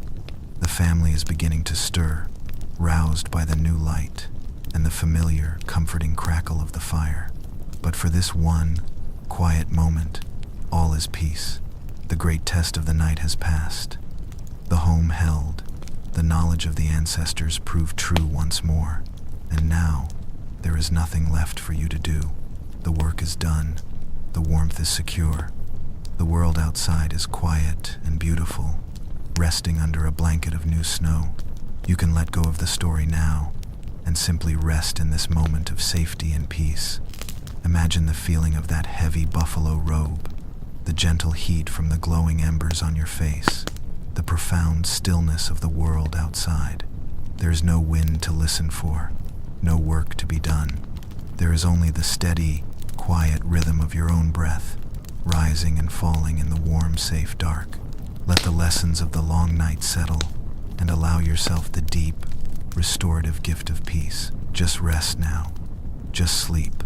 The family is beginning to stir, roused by the new light and the familiar, comforting crackle of the fire. But for this one quiet moment, all is peace. The great test of the night has passed. The home held, the knowledge of the ancestors proved true once more, and now there is nothing left for you to do. The work is done, the warmth is secure. The world outside is quiet and beautiful, resting under a blanket of new snow. You can let go of the story now and simply rest in this moment of safety and peace. Imagine the feeling of that heavy buffalo robe, the gentle heat from the glowing embers on your face, the profound stillness of the world outside. There is no wind to listen for, no work to be done. There is only the steady, quiet rhythm of your own breath, rising and falling in the warm, safe dark. Let the lessons of the long night settle and allow yourself the deep, restorative gift of peace. Just rest now. Just sleep.